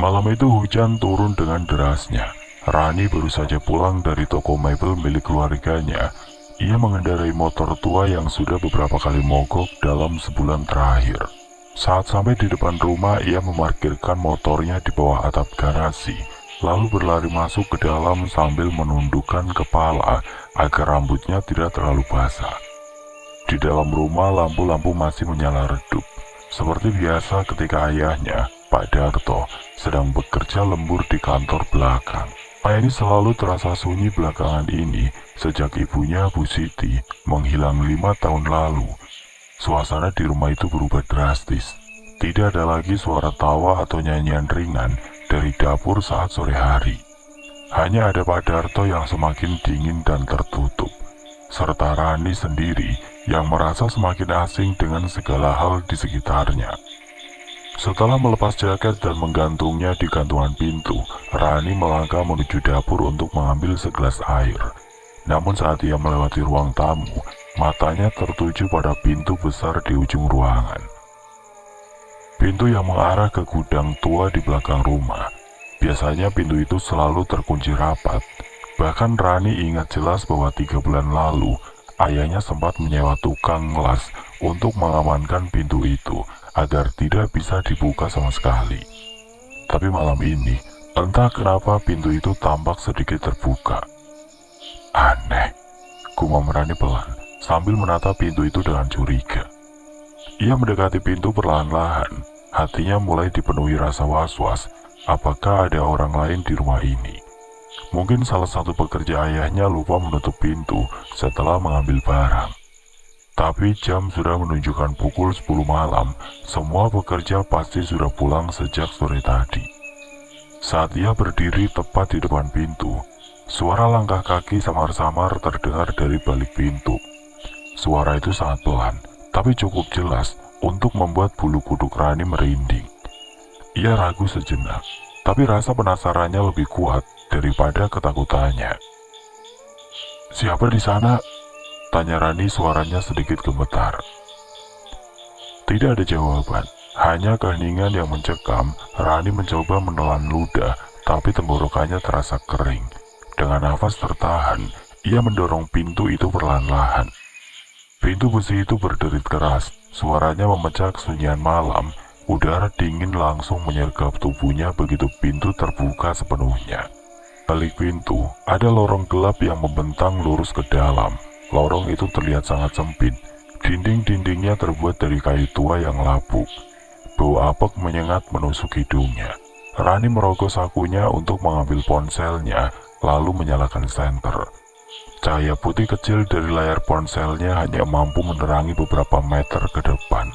Malam itu hujan turun dengan derasnya. Rani baru saja pulang dari toko mebel milik keluarganya. Ia mengendarai motor tua yang sudah beberapa kali mogok dalam sebulan terakhir. Saat sampai di depan rumah, ia memarkirkan motornya di bawah atap garasi, lalu berlari masuk ke dalam sambil menundukkan kepala agar rambutnya tidak terlalu basah. Di dalam rumah, lampu-lampu masih menyala redup. Seperti biasa ketika ayahnya, Pak Darto, sedang bekerja lembur di kantor belakang. Pak ini selalu terasa sunyi belakangan ini sejak ibunya Bu Siti menghilang 5 tahun lalu. Suasana di rumah itu berubah drastis. Tidak ada lagi suara tawa atau nyanyian ringan dari dapur saat sore hari. Hanya ada Pak Darto yang semakin dingin dan tertutup, serta Rani sendiri yang merasa semakin asing dengan segala hal di sekitarnya. Setelah melepas jaket dan menggantungnya di gantungan pintu, Rani melangkah menuju dapur untuk mengambil segelas air. Namun saat ia melewati ruang tamu, matanya tertuju pada pintu besar di ujung ruangan. Pintu yang mengarah ke gudang tua di belakang rumah. Biasanya pintu itu selalu terkunci rapat. Bahkan Rani ingat jelas bahwa 3 bulan lalu, ayahnya sempat menyewa tukang las untuk mengamankan pintu itu agar tidak bisa dibuka sama sekali. Tapi malam ini, entah kenapa pintu itu tampak sedikit terbuka. Aneh, gumam Rani pelan sambil menatap pintu itu dengan curiga. Ia mendekati pintu perlahan-lahan, hatinya mulai dipenuhi rasa was-was. Apakah ada orang lain di rumah ini? Mungkin salah satu pekerja ayahnya lupa menutup pintu setelah mengambil barang. Tapi jam sudah menunjukkan pukul 10 malam, semua pekerja pasti sudah pulang sejak sore tadi. Saat ia berdiri tepat di depan pintu, suara langkah kaki samar-samar terdengar dari balik pintu. Suara itu sangat pelan, tapi cukup jelas untuk membuat bulu kuduk Rani merinding. Ia ragu sejenak, tapi rasa penasarannya lebih kuat daripada ketakutannya. "Siapa di sana?" tanya Rani, suaranya sedikit gemetar. Tidak ada jawaban, hanya keheningan yang mencekam. Rani mencoba menelan ludah, tapi tenggorokannya terasa kering. Dengan nafas tertahan, ia mendorong pintu itu perlahan-lahan. Pintu besi itu berderit keras, suaranya memecah kesunyian malam. Udara dingin langsung menyergap tubuhnya begitu pintu terbuka sepenuhnya. Balik pintu, ada lorong gelap yang membentang lurus ke dalam. Lorong itu terlihat sangat sempit. Dinding-dindingnya terbuat dari kayu tua yang lapuk. Bau apek menyengat menusuk hidungnya. Rani merogoh sakunya untuk mengambil ponselnya, lalu menyalakan senter. Cahaya putih kecil dari layar ponselnya hanya mampu menerangi beberapa meter ke depan.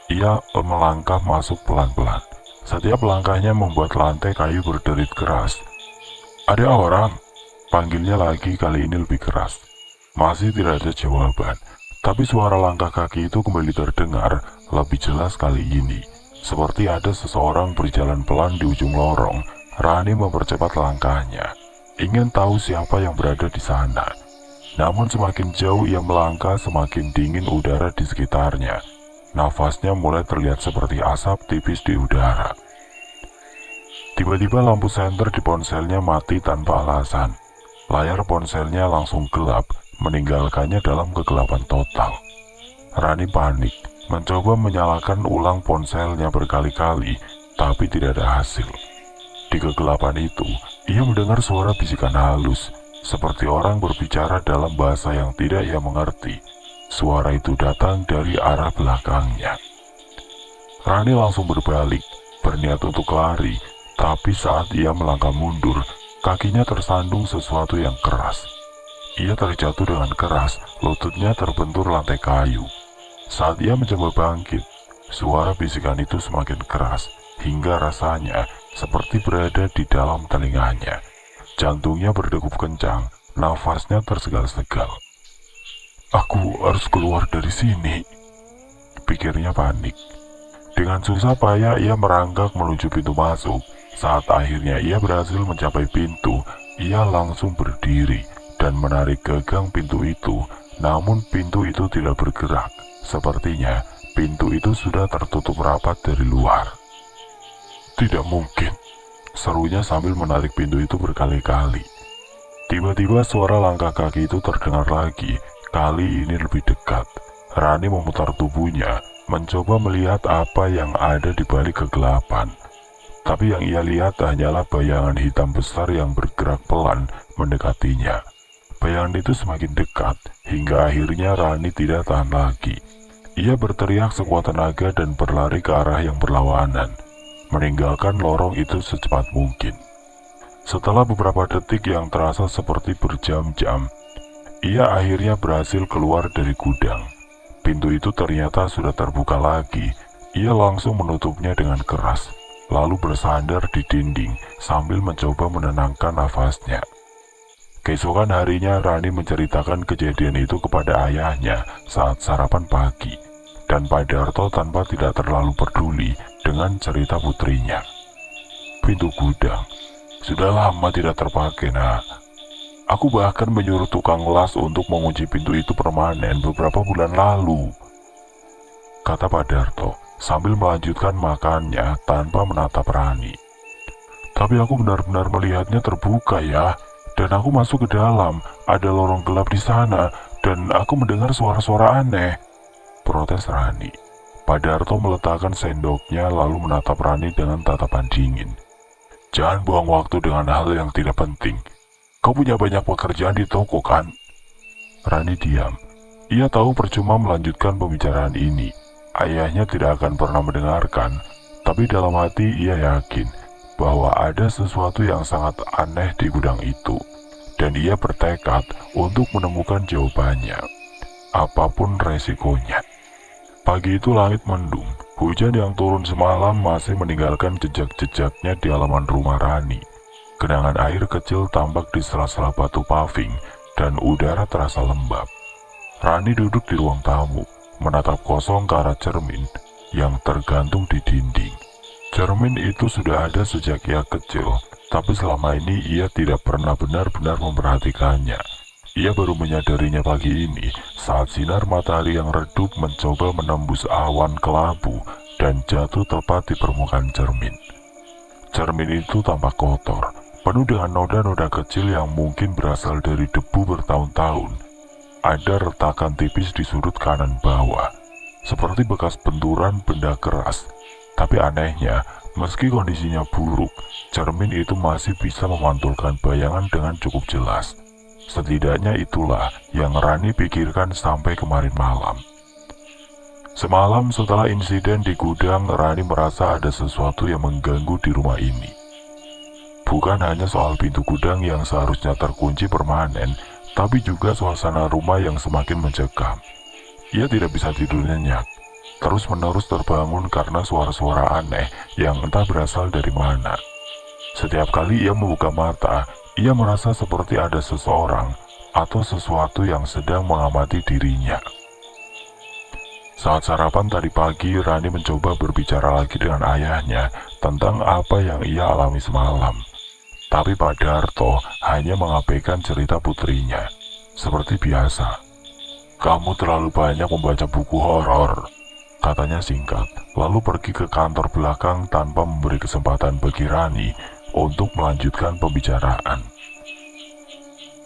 Ia melangkah masuk pelan-pelan. Setiap langkahnya membuat lantai kayu berderit keras. "Ada orang?" panggilnya lagi, kali ini lebih keras. Masih tidak ada jawaban, tapi suara langkah kaki itu kembali terdengar lebih jelas kali ini. Seperti ada seseorang berjalan pelan di ujung lorong. Rani mempercepat langkahnya, ingin tahu siapa yang berada di sana. Namun semakin jauh ia melangkah, semakin dingin udara di sekitarnya. Nafasnya mulai terlihat seperti asap tipis di udara. Tiba-tiba lampu senter di ponselnya mati tanpa alasan. Layar ponselnya langsung gelap, meninggalkannya dalam kegelapan total. Rani panik, mencoba menyalakan ulang ponselnya berkali-kali, tapi tidak ada hasil. Di kegelapan itu, ia mendengar suara bisikan halus, seperti orang berbicara dalam bahasa yang tidak ia mengerti. Suara itu datang dari arah belakangnya. Rani langsung berbalik, berniat untuk lari, tapi saat ia melangkah mundur, kakinya tersandung sesuatu yang keras. Ia terjatuh dengan keras, lututnya terbentur lantai kayu. Saat ia mencoba bangkit, suara bisikan itu semakin keras, hingga rasanya seperti berada di dalam telinganya. Jantungnya berdegup kencang, nafasnya tersegal-segal. "Aku harus keluar dari sini," pikirnya panik. Dengan susah payah ia merangkak menuju pintu masuk. Saat akhirnya ia berhasil mencapai pintu, ia langsung berdiri dan menarik gagang pintu itu. Namun pintu itu tidak bergerak. Sepertinya pintu itu sudah tertutup rapat dari luar. Tidak mungkin, serunya sambil menarik pintu itu berkali-kali. Tiba-tiba suara langkah kaki itu terdengar lagi, kali ini lebih dekat. Rani memutar tubuhnya, mencoba melihat apa yang ada di balik kegelapan. Tapi yang ia lihat hanyalah bayangan hitam besar yang bergerak pelan mendekatinya. Bayangan itu semakin dekat, hingga akhirnya Rani tidak tahan lagi. Ia berteriak sekuat tenaga dan berlari ke arah yang berlawanan, meninggalkan lorong itu secepat mungkin. Setelah beberapa detik yang terasa seperti berjam-jam, ia akhirnya berhasil keluar dari gudang. Pintu itu ternyata sudah terbuka lagi. Ia langsung menutupnya dengan keras, lalu bersandar di dinding sambil mencoba menenangkan nafasnya. Keesokan harinya Rani menceritakan kejadian itu kepada ayahnya saat sarapan pagi, dan Pak Darto tanpa tidak terlalu peduli dengan cerita putrinya. Pintu gudang sudah lama tidak terpakai, nak. Aku bahkan menyuruh tukang las untuk mengunci pintu itu permanen beberapa bulan lalu, kata Pak Darto sambil melanjutkan makannya tanpa menatap Rani. Tapi aku benar-benar melihatnya terbuka ya, dan aku masuk ke dalam, ada lorong gelap di sana, dan aku mendengar suara-suara aneh, protes Rani. Pak Darto meletakkan sendoknya lalu menatap Rani dengan tatapan dingin. Jangan buang waktu dengan hal yang tidak penting. Kau punya banyak pekerjaan di toko kan? Rani diam. Ia tahu percuma melanjutkan pembicaraan ini. Ayahnya tidak akan pernah mendengarkan, tapi dalam hati ia yakin bahwa ada sesuatu yang sangat aneh di gudang itu, dan ia bertekad untuk menemukan jawabannya, apapun resikonya. Pagi itu langit mendung. Hujan yang turun semalam masih meninggalkan jejak-jejaknya di halaman rumah Rani. Genangan air kecil tampak di sela-sela batu paving dan udara terasa lembab. Rani duduk di ruang tamu, menatap kosong ke arah cermin yang tergantung di dinding. Cermin itu sudah ada sejak ia kecil, tapi selama ini ia tidak pernah benar-benar memperhatikannya. Ia baru menyadarinya pagi ini saat sinar matahari yang redup mencoba menembus awan kelabu dan jatuh tepat di permukaan cermin. Cermin itu tampak kotor, penuh dengan noda-noda kecil yang mungkin berasal dari debu bertahun-tahun. Ada retakan tipis di sudut kanan bawah, seperti bekas benturan benda keras. Tapi anehnya, meski kondisinya buruk, cermin itu masih bisa memantulkan bayangan dengan cukup jelas. Setidaknya itulah yang Rani pikirkan sampai kemarin malam. Semalam setelah insiden di gudang, Rani merasa ada sesuatu yang mengganggu di rumah ini. Bukan hanya soal pintu gudang yang seharusnya terkunci permanen, tapi juga suasana rumah yang semakin mencekam. Ia tidak bisa tidur nyenyak, terus-menerus terbangun karena suara-suara aneh yang entah berasal dari mana. Setiap kali ia membuka mata, ia merasa seperti ada seseorang atau sesuatu yang sedang mengamati dirinya. Saat sarapan tadi pagi, Rani mencoba berbicara lagi dengan ayahnya tentang apa yang ia alami semalam. Tapi Pak Darto hanya mengabaikan cerita putrinya. Seperti biasa, "Kamu terlalu banyak membaca buku horor," katanya singkat, lalu pergi ke kantor belakang tanpa memberi kesempatan bagi Rani untuk melanjutkan pembicaraan.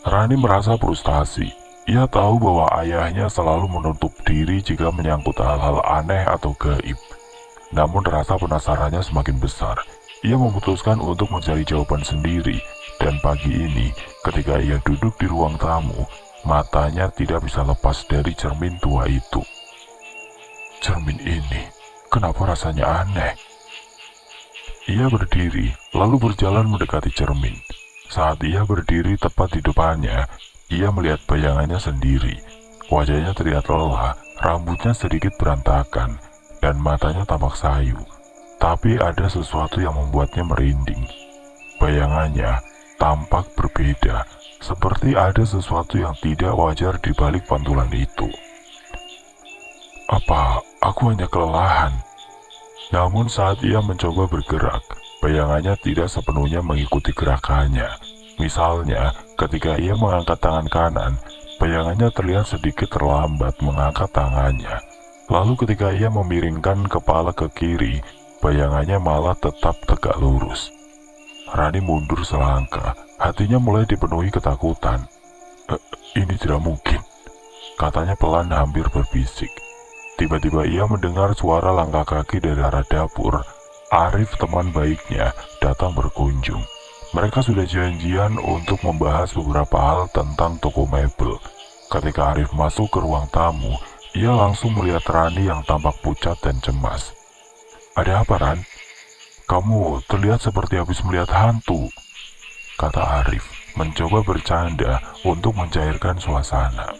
Rani merasa frustasi. Ia tahu bahwa ayahnya selalu menutup diri jika menyangkut hal-hal aneh atau gaib. Namun rasa penasarannya semakin besar. Ia memutuskan untuk mencari jawaban sendiri. Dan pagi ini, ketika ia duduk di ruang tamu, matanya tidak bisa lepas dari cermin tua itu. Cermin ini, kenapa rasanya aneh? Ia berdiri, lalu berjalan mendekati cermin. Saat ia berdiri tepat di depannya, ia melihat bayangannya sendiri. Wajahnya terlihat lelah, rambutnya sedikit berantakan, dan matanya tampak sayu. Tapi ada sesuatu yang membuatnya merinding. Bayangannya tampak berbeda, seperti ada sesuatu yang tidak wajar di balik pantulan itu. Apa aku hanya kelelahan? Namun saat ia mencoba bergerak, bayangannya tidak sepenuhnya mengikuti gerakannya. Misalnya, ketika ia mengangkat tangan kanan, bayangannya terlihat sedikit terlambat mengangkat tangannya. Lalu ketika ia memiringkan kepala ke kiri, bayangannya malah tetap tegak lurus. Rani mundur selangkah, hatinya mulai dipenuhi ketakutan. Ini tidak mungkin, katanya pelan hampir berbisik. Tiba-tiba ia mendengar suara langkah kaki dari arah dapur. Arif, teman baiknya, datang berkunjung. Mereka sudah janjian untuk membahas beberapa hal tentang toko mebel. Ketika Arif masuk ke ruang tamu, ia langsung melihat Rani yang tampak pucat dan cemas. Ada apa, Ran? Kamu terlihat seperti habis melihat hantu, kata Arif, mencoba bercanda untuk mencairkan suasana.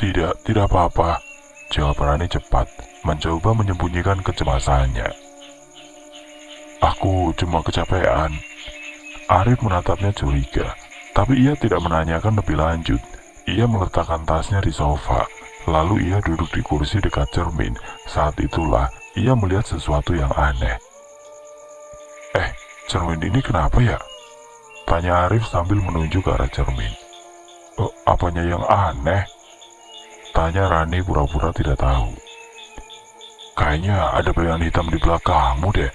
Tidak apa-apa, jawab Rani cepat, mencoba menyembunyikan kecemasannya. Aku cuma kecapean. Arif menatapnya curiga, tapi ia tidak menanyakan lebih lanjut. Ia meletakkan tasnya di sofa, lalu ia duduk di kursi dekat cermin. Saat itulah ia melihat sesuatu yang aneh. Cermin ini kenapa ya? Tanya Arif sambil menunjuk ke arah cermin. Apanya yang aneh? Tanya Rani pura-pura tidak tahu. Kayaknya ada bayangan hitam di belakangmu deh.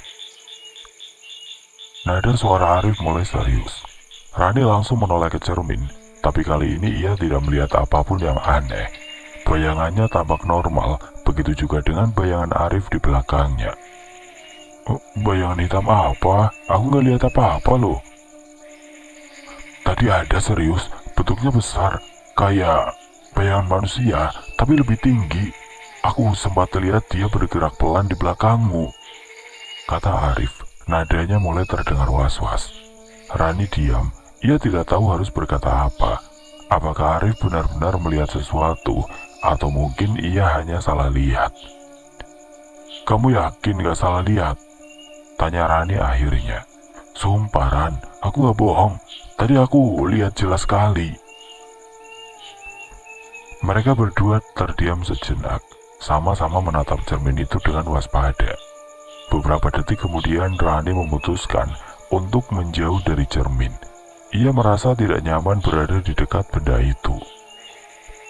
Nada suara Arif mulai serius. Rani langsung menoleh ke cermin, tapi kali ini ia tidak melihat apapun yang aneh. Bayangannya tampak normal, begitu juga dengan bayangan Arif di belakangnya. Bayangan hitam apa? Aku nggak lihat apa-apa loh. Tadi ada serius, bentuknya besar, kayak bayangan manusia, tapi lebih tinggi. Aku sempat lihat dia bergerak pelan di belakangmu, kata Arif. Nadanya mulai terdengar was-was. Rani diam, ia tidak tahu harus berkata apa. Apakah Arif benar-benar melihat sesuatu, atau mungkin ia hanya salah lihat? Kamu yakin gak salah lihat? Tanya Rani akhirnya. Sumpah Ran, aku gak bohong. Tadi aku lihat jelas sekali. Mereka berdua terdiam sejenak, sama-sama menatap cermin itu dengan waspada. Beberapa detik kemudian Rani memutuskan untuk menjauh dari cermin. Ia merasa tidak nyaman berada di dekat benda itu.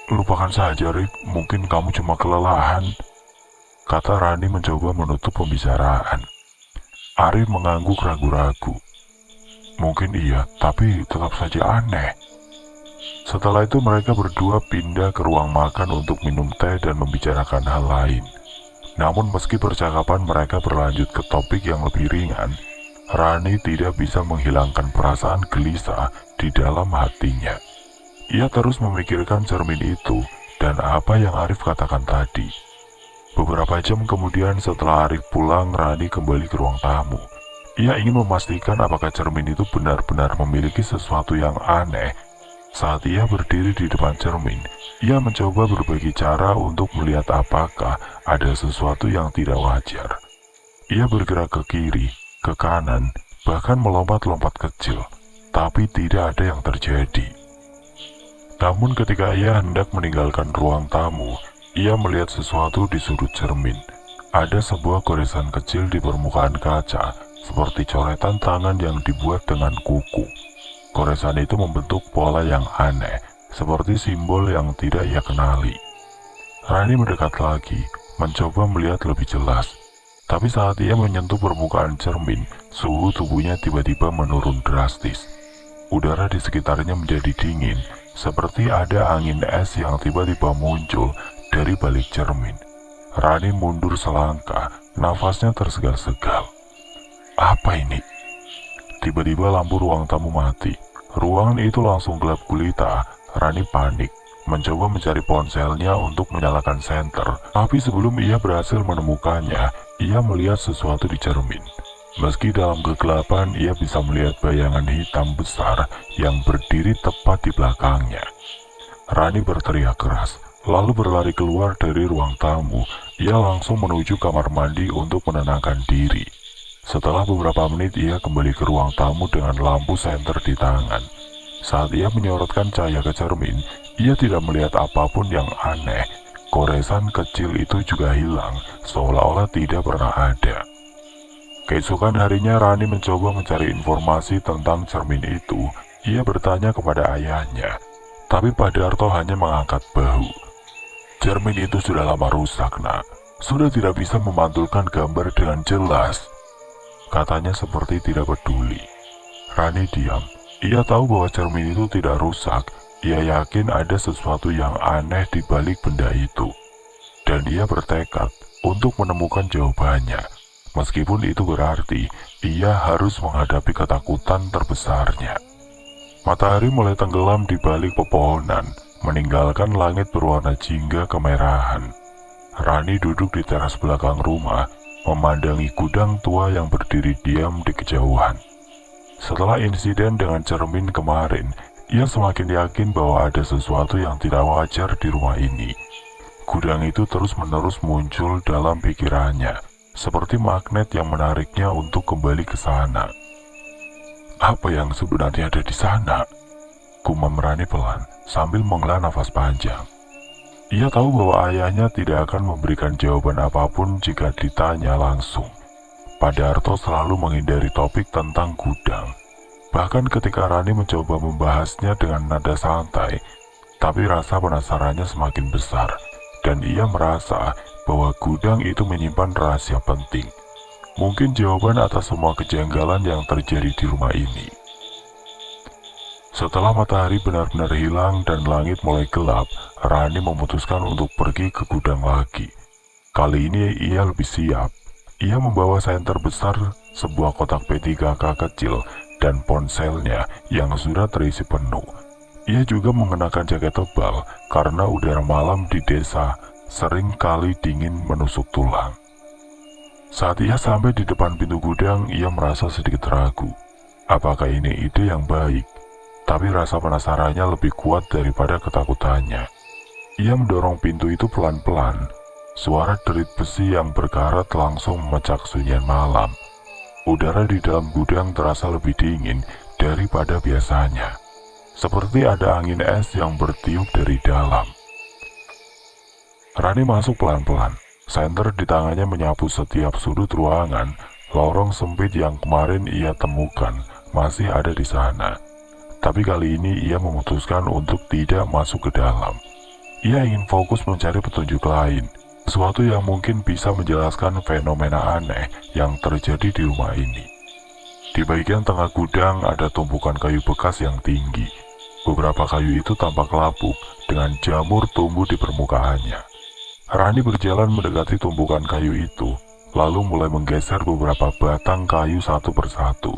Lupakan saja Rip, mungkin kamu cuma kelelahan, kata Rani mencoba menutup pembicaraan. Arif mengangguk ragu-ragu. Mungkin iya, tapi tetap saja aneh. Setelah itu mereka berdua pindah ke ruang makan untuk minum teh dan membicarakan hal lain. Namun meski percakapan mereka berlanjut ke topik yang lebih ringan, Rani tidak bisa menghilangkan perasaan gelisah di dalam hatinya. Ia terus memikirkan cermin itu dan apa yang Arif katakan tadi. Beberapa jam kemudian setelah Arif pulang, Rani kembali ke ruang tamu. Ia ingin memastikan apakah cermin itu benar-benar memiliki sesuatu yang aneh. Saat ia berdiri di depan cermin, ia mencoba berbagai cara untuk melihat apakah ada sesuatu yang tidak wajar. Ia bergerak ke kiri, ke kanan, bahkan melompat-lompat kecil, tapi tidak ada yang terjadi. Namun ketika ia hendak meninggalkan ruang tamu, ia melihat sesuatu di sudut cermin. Ada sebuah goresan kecil di permukaan kaca, seperti coretan tangan yang dibuat dengan kuku. Goresan itu membentuk pola yang aneh, seperti simbol yang tidak ia kenali. Rani mendekat lagi, mencoba melihat lebih jelas. Tapi saat ia menyentuh permukaan cermin, suhu tubuhnya tiba-tiba menurun drastis. Udara di sekitarnya menjadi dingin, seperti ada angin es yang tiba-tiba muncul dari balik cermin. Rani mundur selangkah, nafasnya tersegal-segal. Apa ini? Tiba-tiba lampu ruang tamu mati. Ruangan itu langsung gelap gulita. Rani panik, mencoba mencari ponselnya untuk menyalakan senter. Tapi sebelum ia berhasil menemukannya, ia melihat sesuatu di cermin. Meski dalam kegelapan, ia bisa melihat bayangan hitam besar yang berdiri tepat di belakangnya. Rani berteriak keras, lalu berlari keluar dari ruang tamu. Ia langsung menuju kamar mandi untuk menenangkan diri. Setelah beberapa menit, ia kembali ke ruang tamu dengan lampu senter di tangan. Saat ia menyorotkan cahaya ke cermin, ia tidak melihat apapun yang aneh. Goresan kecil itu juga hilang, seolah-olah tidak pernah ada. Keesokan harinya, Rani mencoba mencari informasi tentang cermin itu. Ia bertanya kepada ayahnya, tapi Pak Darto hanya mengangkat bahu. Cermin itu sudah lama rusak, nak. Sudah tidak bisa memantulkan gambar dengan jelas. Katanya seperti tidak peduli. Rani diam. Ia tahu bahwa cermin itu tidak rusak. Ia yakin ada sesuatu yang aneh di balik benda itu. Dan ia bertekad untuk menemukan jawabannya. Meskipun itu berarti ia harus menghadapi ketakutan terbesarnya. Matahari mulai tenggelam di balik pepohonan, meninggalkan langit berwarna jingga kemerahan. Rani duduk di teras belakang rumah, memandangi gudang tua yang berdiri diam di kejauhan. Setelah insiden dengan cermin kemarin, ia semakin yakin bahwa ada sesuatu yang tidak wajar di rumah ini. Gudang itu terus-menerus muncul dalam pikirannya, seperti magnet yang menariknya untuk kembali ke sana. Apa yang sebenarnya ada di sana? Gumam Rani pelan, sambil menghela nafas panjang. Ia tahu bahwa ayahnya tidak akan memberikan jawaban apapun jika ditanya langsung. Padarto selalu menghindari topik tentang gudang. Bahkan ketika Rani mencoba membahasnya dengan nada santai, tapi rasa penasarannya semakin besar, dan ia merasa bahwa gudang itu menyimpan rahasia penting. Mungkin jawaban atas semua kejanggalan yang terjadi di rumah ini. Setelah matahari benar-benar hilang dan langit mulai gelap, Rani memutuskan untuk pergi ke gudang lagi. Kali ini ia lebih siap. Ia membawa senter besar, sebuah kotak P3K kecil, dan ponselnya yang sudah terisi penuh. Ia juga mengenakan jaket tebal karena udara malam di desa sering kali dingin menusuk tulang. Saat ia sampai di depan pintu gudang, ia merasa sedikit ragu. Apakah ini ide yang baik? Tapi rasa penasarannya lebih kuat daripada ketakutannya. Ia mendorong pintu itu pelan-pelan. Suara derit besi yang berkarat langsung memecah kesunyian malam. Udara di dalam gudang terasa lebih dingin daripada biasanya. Seperti ada angin es yang bertiup dari dalam. Rani masuk pelan-pelan. Senter di tangannya menyapu setiap sudut ruangan. Lorong sempit yang kemarin ia temukan masih ada di sana. Tapi kali ini ia memutuskan untuk tidak masuk ke dalam. Ia ingin fokus mencari petunjuk lain, sesuatu yang mungkin bisa menjelaskan fenomena aneh yang terjadi di rumah ini. Di bagian tengah gudang ada tumpukan kayu bekas yang tinggi. Beberapa kayu itu tampak lapuk dengan jamur tumbuh di permukaannya. Rani berjalan mendekati tumpukan kayu itu, lalu mulai menggeser beberapa batang kayu satu persatu.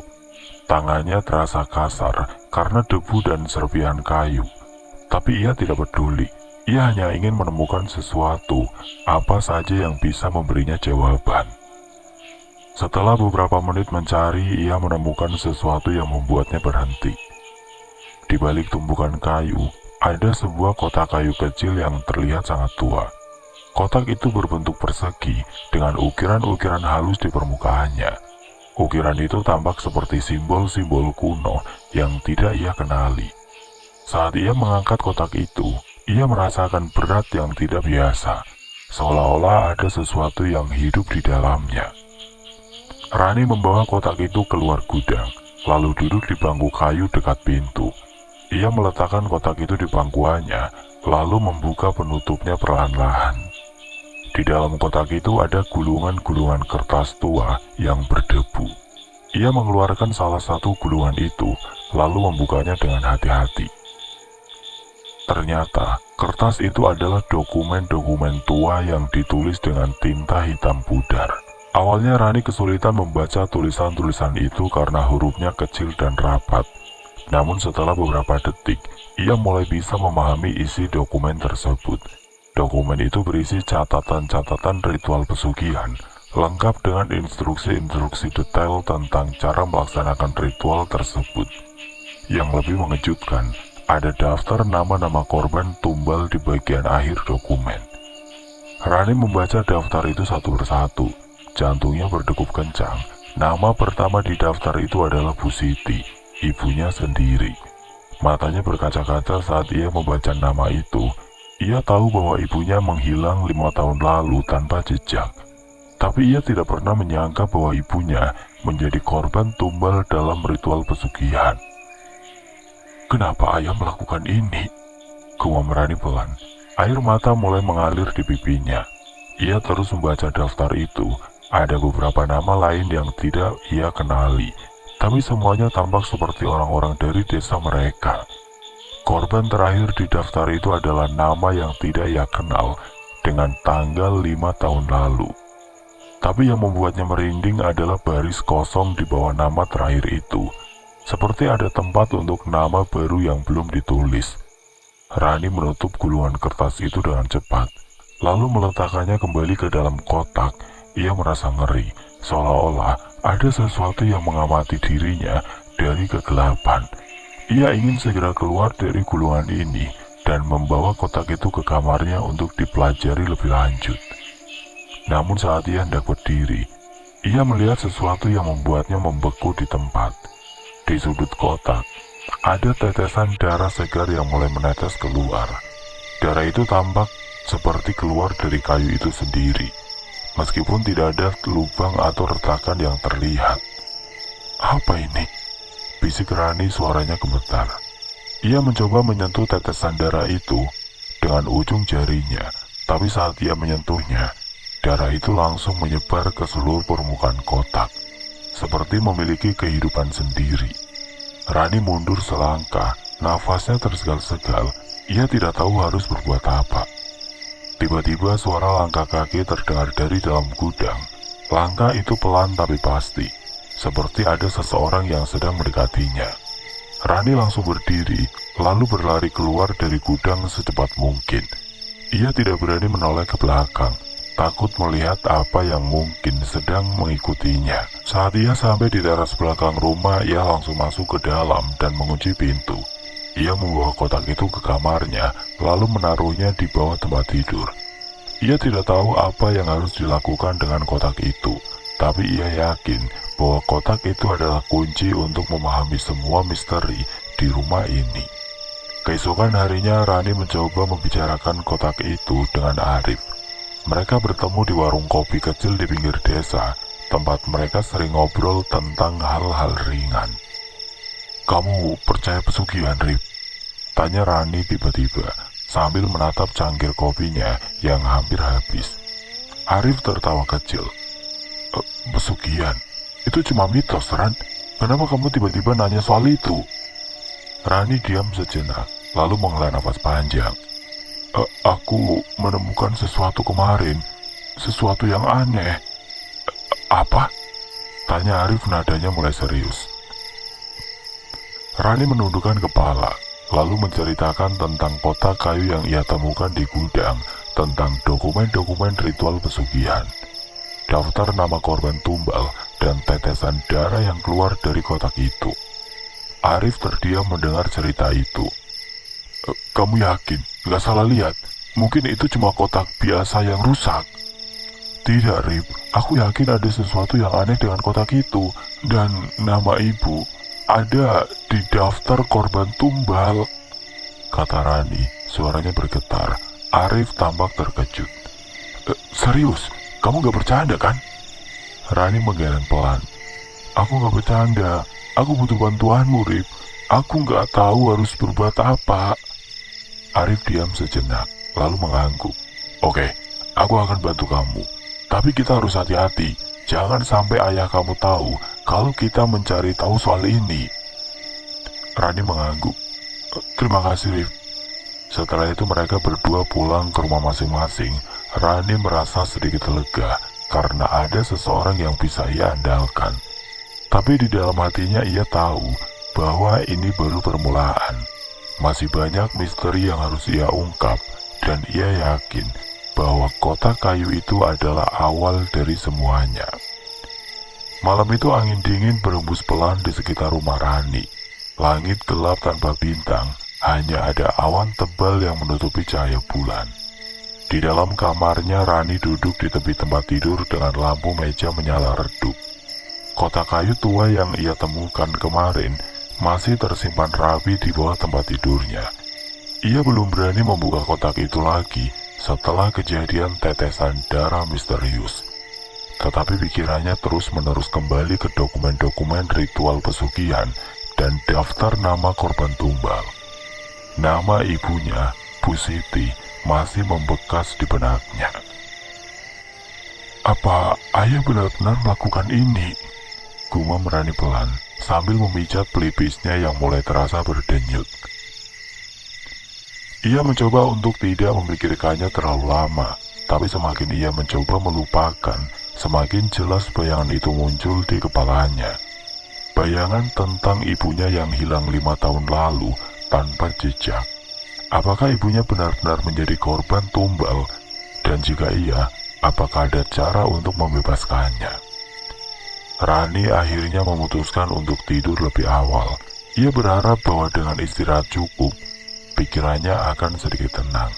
Tangannya terasa kasar karena debu dan serpihan kayu. Tapi ia tidak peduli. Ia hanya ingin menemukan sesuatu, apa saja yang bisa memberinya jawaban. Setelah beberapa menit mencari, ia menemukan sesuatu yang membuatnya berhenti. Di balik tumpukan kayu, ada sebuah kotak kayu kecil yang terlihat sangat tua. Kotak itu berbentuk persegi dengan ukiran-ukiran halus di permukaannya. Ukiran itu tampak seperti simbol-simbol kuno yang tidak ia kenali. Saat ia mengangkat kotak itu, ia merasakan berat yang tidak biasa, seolah-olah ada sesuatu yang hidup di dalamnya. Rani membawa kotak itu keluar gudang, lalu duduk di bangku kayu dekat pintu. Ia meletakkan kotak itu di pangkuannya, lalu membuka penutupnya perlahan-lahan. Di dalam kotak itu ada gulungan-gulungan kertas tua yang berdebu. Ia mengeluarkan salah satu gulungan itu, lalu membukanya dengan hati-hati. Ternyata, kertas itu adalah dokumen-dokumen tua yang ditulis dengan tinta hitam pudar. Awalnya Rani kesulitan membaca tulisan-tulisan itu karena hurufnya kecil dan rapat. Namun setelah beberapa detik, ia mulai bisa memahami isi dokumen tersebut. Dokumen itu berisi catatan-catatan ritual pesugihan, lengkap dengan instruksi-instruksi detail tentang cara melaksanakan ritual tersebut. Yang lebih mengejutkan, ada daftar nama-nama korban tumbal di bagian akhir dokumen. Rani membaca daftar itu satu persatu. Jantungnya berdegup kencang. Nama pertama di daftar itu adalah Bu Siti, ibunya sendiri. Matanya berkaca-kaca saat ia membaca nama itu. Ia tahu bahwa ibunya menghilang 5 tahun lalu tanpa jejak. Tapi ia tidak pernah menyangka bahwa ibunya menjadi korban tumbal dalam ritual pesugihan. Kenapa ayah melakukan ini? Gumam Rani pelan. Air mata mulai mengalir di pipinya. Ia terus membaca daftar itu. Ada beberapa nama lain yang tidak ia kenali, tapi semuanya tampak seperti orang-orang dari desa mereka. Korban terakhir di daftar itu adalah nama yang tidak ia kenal dengan tanggal 5 tahun lalu. Tapi yang membuatnya merinding adalah baris kosong di bawah nama terakhir itu. Seperti ada tempat untuk nama baru yang belum ditulis. Rani menutup gulungan kertas itu dengan cepat, lalu meletakkannya kembali ke dalam kotak. Ia merasa ngeri, seolah-olah ada sesuatu yang mengamati dirinya dari kegelapan. Ia ingin segera keluar dari gulungan ini dan membawa kotak itu ke kamarnya untuk dipelajari lebih lanjut. Namun saat ia hendak berdiri, ia melihat sesuatu yang membuatnya membeku di tempat. Di sudut kotak, ada tetesan darah segar yang mulai menetes keluar. Darah itu tampak seperti keluar dari kayu itu sendiri, meskipun tidak ada lubang atau retakan yang terlihat. Apa ini? Bisik Rani, suaranya gemetar. Ia mencoba menyentuh tetesan darah itu dengan ujung jarinya, tapi saat ia menyentuhnya, darah itu langsung menyebar ke seluruh permukaan kotak, seperti memiliki kehidupan sendiri. Rani mundur selangkah, nafasnya tersegal-segal. Ia tidak tahu harus berbuat apa. Tiba-tiba suara langkah kaki terdengar dari dalam gudang. Langkah itu pelan tapi pasti, seperti ada seseorang yang sedang mendekatinya. Rani langsung berdiri, lalu berlari keluar dari gudang secepat mungkin. Ia tidak berani menoleh ke belakang, takut melihat apa yang mungkin sedang mengikutinya. Saat ia sampai di teras belakang rumah, ia langsung masuk ke dalam dan mengunci pintu. Ia membawa kotak itu ke kamarnya, lalu menaruhnya di bawah tempat tidur. Ia tidak tahu apa yang harus dilakukan dengan kotak itu, tapi ia yakin bahwa kotak itu adalah kunci untuk memahami semua misteri di rumah ini. Keesokan harinya, Rani mencoba membicarakan kotak itu dengan Arif. Mereka bertemu di warung kopi kecil di pinggir desa, tempat mereka sering ngobrol tentang hal-hal ringan. "Kamu percaya pesugihan, Rip?" tanya Rani tiba-tiba, sambil menatap cangkir kopinya yang hampir habis. Arif tertawa kecil. Pesugihan? Itu cuma mitos, Ran. Kenapa kamu tiba-tiba nanya soal itu?" Rani diam sejenak, lalu menghela nafas panjang. Aku menemukan sesuatu kemarin, sesuatu yang aneh." "Apa?" tanya Arif, nadanya mulai serius. Rani menundukkan kepala, lalu menceritakan tentang kotak kayu yang ia temukan di gudang, tentang dokumen-dokumen ritual pesugihan, daftar nama korban tumbal, dan tetesan darah yang keluar dari kotak itu. Arif terdiam mendengar cerita itu. "Kamu yakin? Gak salah lihat? Mungkin itu cuma kotak biasa yang rusak." "Tidak, Rip. Aku yakin ada sesuatu yang aneh dengan kotak itu. Dan nama ibu ada di daftar korban tumbal," kata Rani. Suaranya bergetar. Arif tampak terkejut. "Serius? Kamu gak bercanda kan?" Rani menggeleng pelan. "Aku gak bercanda. Aku butuh bantuanmu, Rip. Aku gak tahu harus berbuat apa." Arif diam sejenak, lalu mengangguk. "Oke, aku akan bantu kamu. Tapi kita harus hati-hati. Jangan sampai ayah kamu tahu kalau kita mencari tahu soal ini." Rani mengangguk. "Terima kasih, Rif." Setelah itu mereka berdua pulang ke rumah masing-masing. Rani merasa sedikit lega karena ada seseorang yang bisa ia andalkan. Tapi di dalam hatinya ia tahu bahwa ini baru permulaan. Masih banyak misteri yang harus ia ungkap, dan ia yakin bahwa kotak kayu itu adalah awal dari semuanya. Malam itu angin dingin berembus pelan di sekitar rumah Rani. Langit gelap tanpa bintang, hanya ada awan tebal yang menutupi cahaya bulan. Di dalam kamarnya, Rani duduk di tepi tempat tidur dengan lampu meja menyala redup. Kotak kayu tua yang ia temukan kemarin masih tersimpan rapi di bawah tempat tidurnya. Ia belum berani membuka kotak itu lagi setelah kejadian tetesan darah misterius. Tetapi pikirannya terus-menerus kembali ke dokumen-dokumen ritual pesugihan dan daftar nama korban tumbal. Nama ibunya, Bu Siti, masih membekas di benaknya. Apa ayah benar-benar melakukan ini? Gumam Rani pelan, sambil memijat pelipisnya yang mulai terasa berdenyut. Ia mencoba untuk tidak memikirkannya terlalu lama, tapi semakin ia mencoba melupakan, semakin jelas bayangan itu muncul di kepalanya. Bayangan tentang ibunya yang hilang 5 tahun lalu tanpa jejak. Apakah ibunya benar-benar menjadi korban tumbal? Dan jika iya, apakah ada cara untuk membebaskannya? Rani akhirnya memutuskan untuk tidur lebih awal. Ia berharap bahwa dengan istirahat cukup, pikirannya akan sedikit tenang.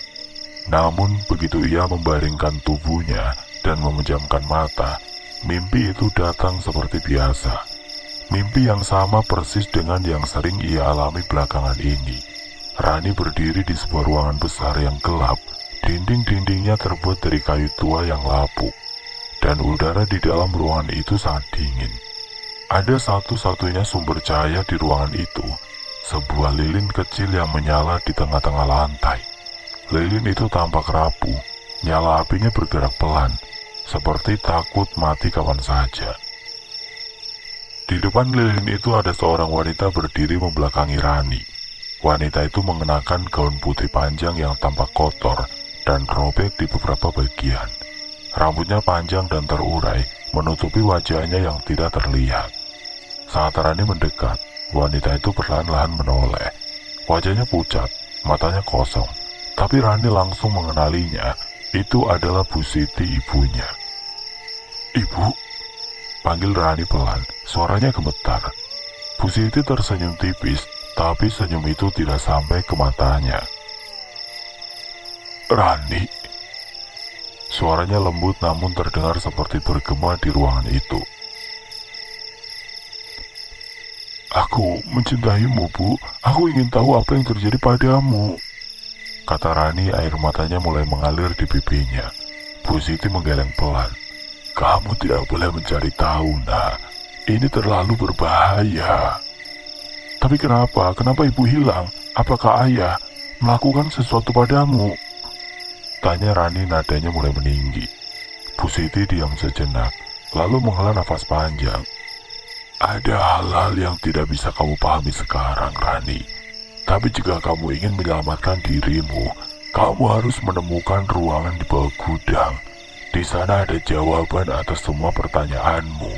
Namun begitu ia membaringkan tubuhnya dan memejamkan mata, mimpi itu datang seperti biasa. Mimpi yang sama persis dengan yang sering ia alami belakangan ini. Rani berdiri di sebuah ruangan besar yang gelap. Dinding-dindingnya terbuat dari kayu tua yang lapuk, dan udara di dalam ruangan itu sangat dingin. Ada satu-satunya sumber cahaya di ruangan itu, sebuah lilin kecil yang menyala di tengah-tengah lantai. Lilin itu tampak rapuh, nyala apinya bergerak pelan, seperti takut mati kapan saja. Di depan lilin itu ada seorang wanita berdiri membelakangi Rani. Wanita itu mengenakan gaun putih panjang yang tampak kotor dan robek di beberapa bagian. Rambutnya panjang dan terurai, menutupi wajahnya yang tidak terlihat. Saat Rani mendekat, wanita itu perlahan-lahan menoleh. Wajahnya pucat, matanya kosong, tapi Rani langsung mengenalinya. Itu adalah Bu Siti, ibunya. "Ibu?" panggil Rani pelan, suaranya gemetar. Bu Siti tersenyum tipis, tapi senyum itu tidak sampai ke matanya. "Rani?" Suaranya lembut namun terdengar seperti bergema di ruangan itu. "Aku mencintaimu, Bu. Aku ingin tahu apa yang terjadi padamu," kata Rani, air matanya mulai mengalir di pipinya. Bu Siti menggeleng pelan. "Kamu tidak boleh mencari tahu, Nak. Ini terlalu berbahaya." "Tapi kenapa? Kenapa ibu hilang? Apakah ayah melakukan sesuatu padamu?" tanya Rani, nadanya mulai meninggi. Bu Siti diam sejenak, lalu menghela nafas panjang. "Ada hal-hal yang tidak bisa kamu pahami sekarang, Rani. Tapi jika kamu ingin menyelamatkan dirimu, kamu harus menemukan ruangan di bawah gudang. Di sana ada jawaban atas semua pertanyaanmu."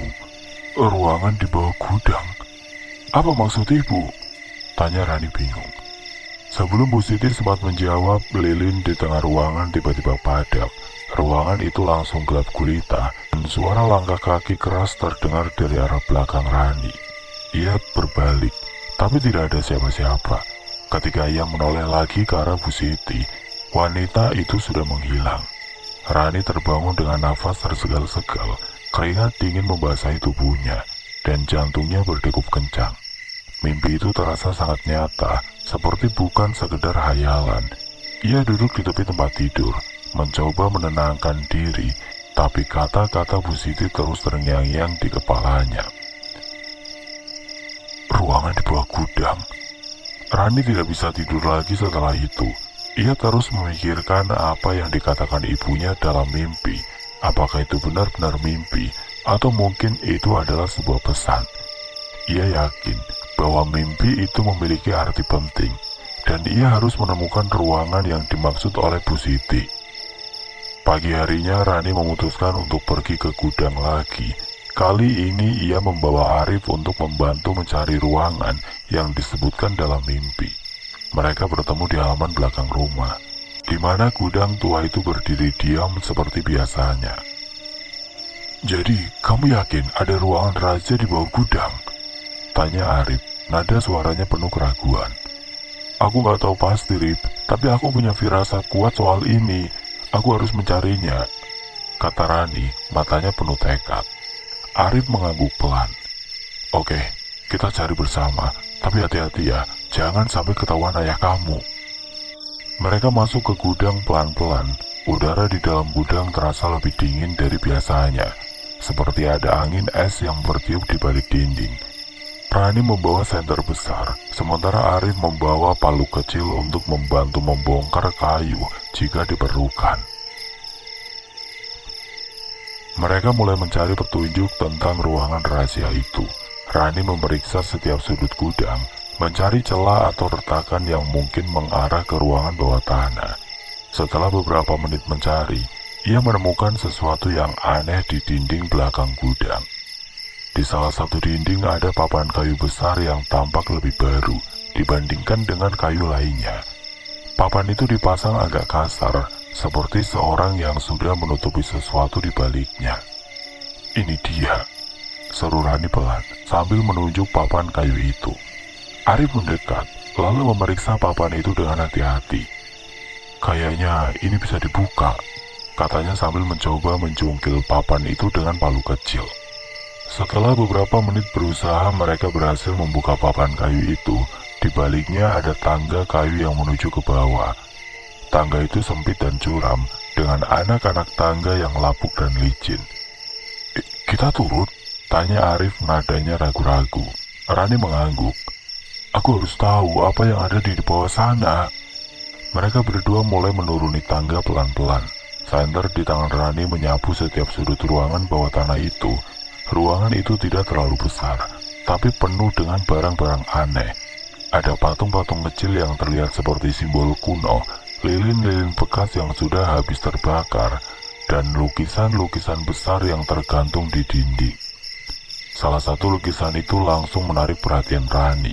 "Ruangan di bawah gudang? Apa maksud ibu?" tanya Rani bingung. Sebelum Bu Siti sempat menjawab, lilin di tengah ruangan tiba-tiba padam. Ruangan itu langsung gelap gulita, dan suara langkah kaki keras terdengar dari arah belakang Rani. Ia berbalik, tapi tidak ada siapa-siapa. Ketika ia menoleh lagi ke arah Bu Siti, wanita itu sudah menghilang. Rani terbangun dengan nafas tersegal-segal, keringat dingin membasahi tubuhnya, dan jantungnya berdegup kencang. Mimpi itu terasa sangat nyata, seperti bukan sekedar hayalan. Ia duduk di tepi tempat tidur, mencoba menenangkan diri, tapi kata-kata Bu Siti terus terngiang-ngiang di kepalanya. Ruangan di bawah gudang. Rani tidak bisa tidur lagi setelah itu. Ia terus memikirkan apa yang dikatakan ibunya dalam mimpi. Apakah itu benar-benar mimpi, atau mungkin itu adalah sebuah pesan. Ia yakin bahwa mimpi itu memiliki arti penting, dan ia harus menemukan ruangan yang dimaksud oleh Bu Siti. Pagi harinya Rani memutuskan untuk pergi ke gudang lagi. Kali ini ia membawa Arif untuk membantu mencari ruangan yang disebutkan dalam mimpi. Mereka bertemu di halaman belakang rumah, di mana gudang tua itu berdiri diam seperti biasanya. "Jadi, kamu yakin ada ruangan raja di bawah gudang?" tanya Arif. Nada suaranya penuh keraguan. "Aku gak tahu pasti, Rip, tapi aku punya firasat kuat soal ini. Aku harus mencarinya," kata Rani, matanya penuh tekad. Arif mengangguk pelan. "Oke, kita cari bersama, tapi hati-hati ya, jangan sampai ketahuan ayah kamu." Mereka masuk ke gudang pelan-pelan. Udara di dalam gudang terasa lebih dingin dari biasanya, seperti ada angin es yang bertiup di balik dinding. Rani membawa senter besar, sementara Arif membawa palu kecil untuk membantu membongkar kayu jika diperlukan. Mereka mulai mencari petunjuk tentang ruangan rahasia itu. Rani memeriksa setiap sudut gudang, mencari celah atau retakan yang mungkin mengarah ke ruangan bawah tanah. Setelah beberapa menit mencari, ia menemukan sesuatu yang aneh di dinding belakang gudang. Di salah satu dinding ada papan kayu besar yang tampak lebih baru dibandingkan dengan kayu lainnya. Papan itu dipasang agak kasar, seperti seorang yang sudah menutupi sesuatu di baliknya. "Ini dia," seru Rani pelan sambil menunjuk papan kayu itu. Arif mendekat, lalu memeriksa papan itu dengan hati-hati. "Kayaknya ini bisa dibuka," katanya sambil mencoba mencungkil papan itu dengan palu kecil. Setelah beberapa menit berusaha, mereka berhasil membuka papan kayu itu. Di baliknya ada tangga kayu yang menuju ke bawah. Tangga itu sempit dan curam, dengan anak-anak tangga yang lapuk dan licin. "Kita turun?" tanya Arif, nadanya ragu-ragu. Rani mengangguk. "Aku harus tahu apa yang ada di bawah sana." Mereka berdua mulai menuruni tangga pelan-pelan. Senter di tangan Rani menyapu setiap sudut ruangan bawah tanah itu. Ruangan itu tidak terlalu besar, tapi penuh dengan barang-barang aneh. Ada patung-patung kecil yang terlihat seperti simbol kuno, lilin-lilin bekas yang sudah habis terbakar, dan lukisan-lukisan besar yang tergantung di dinding. Salah satu lukisan itu langsung menarik perhatian Rani.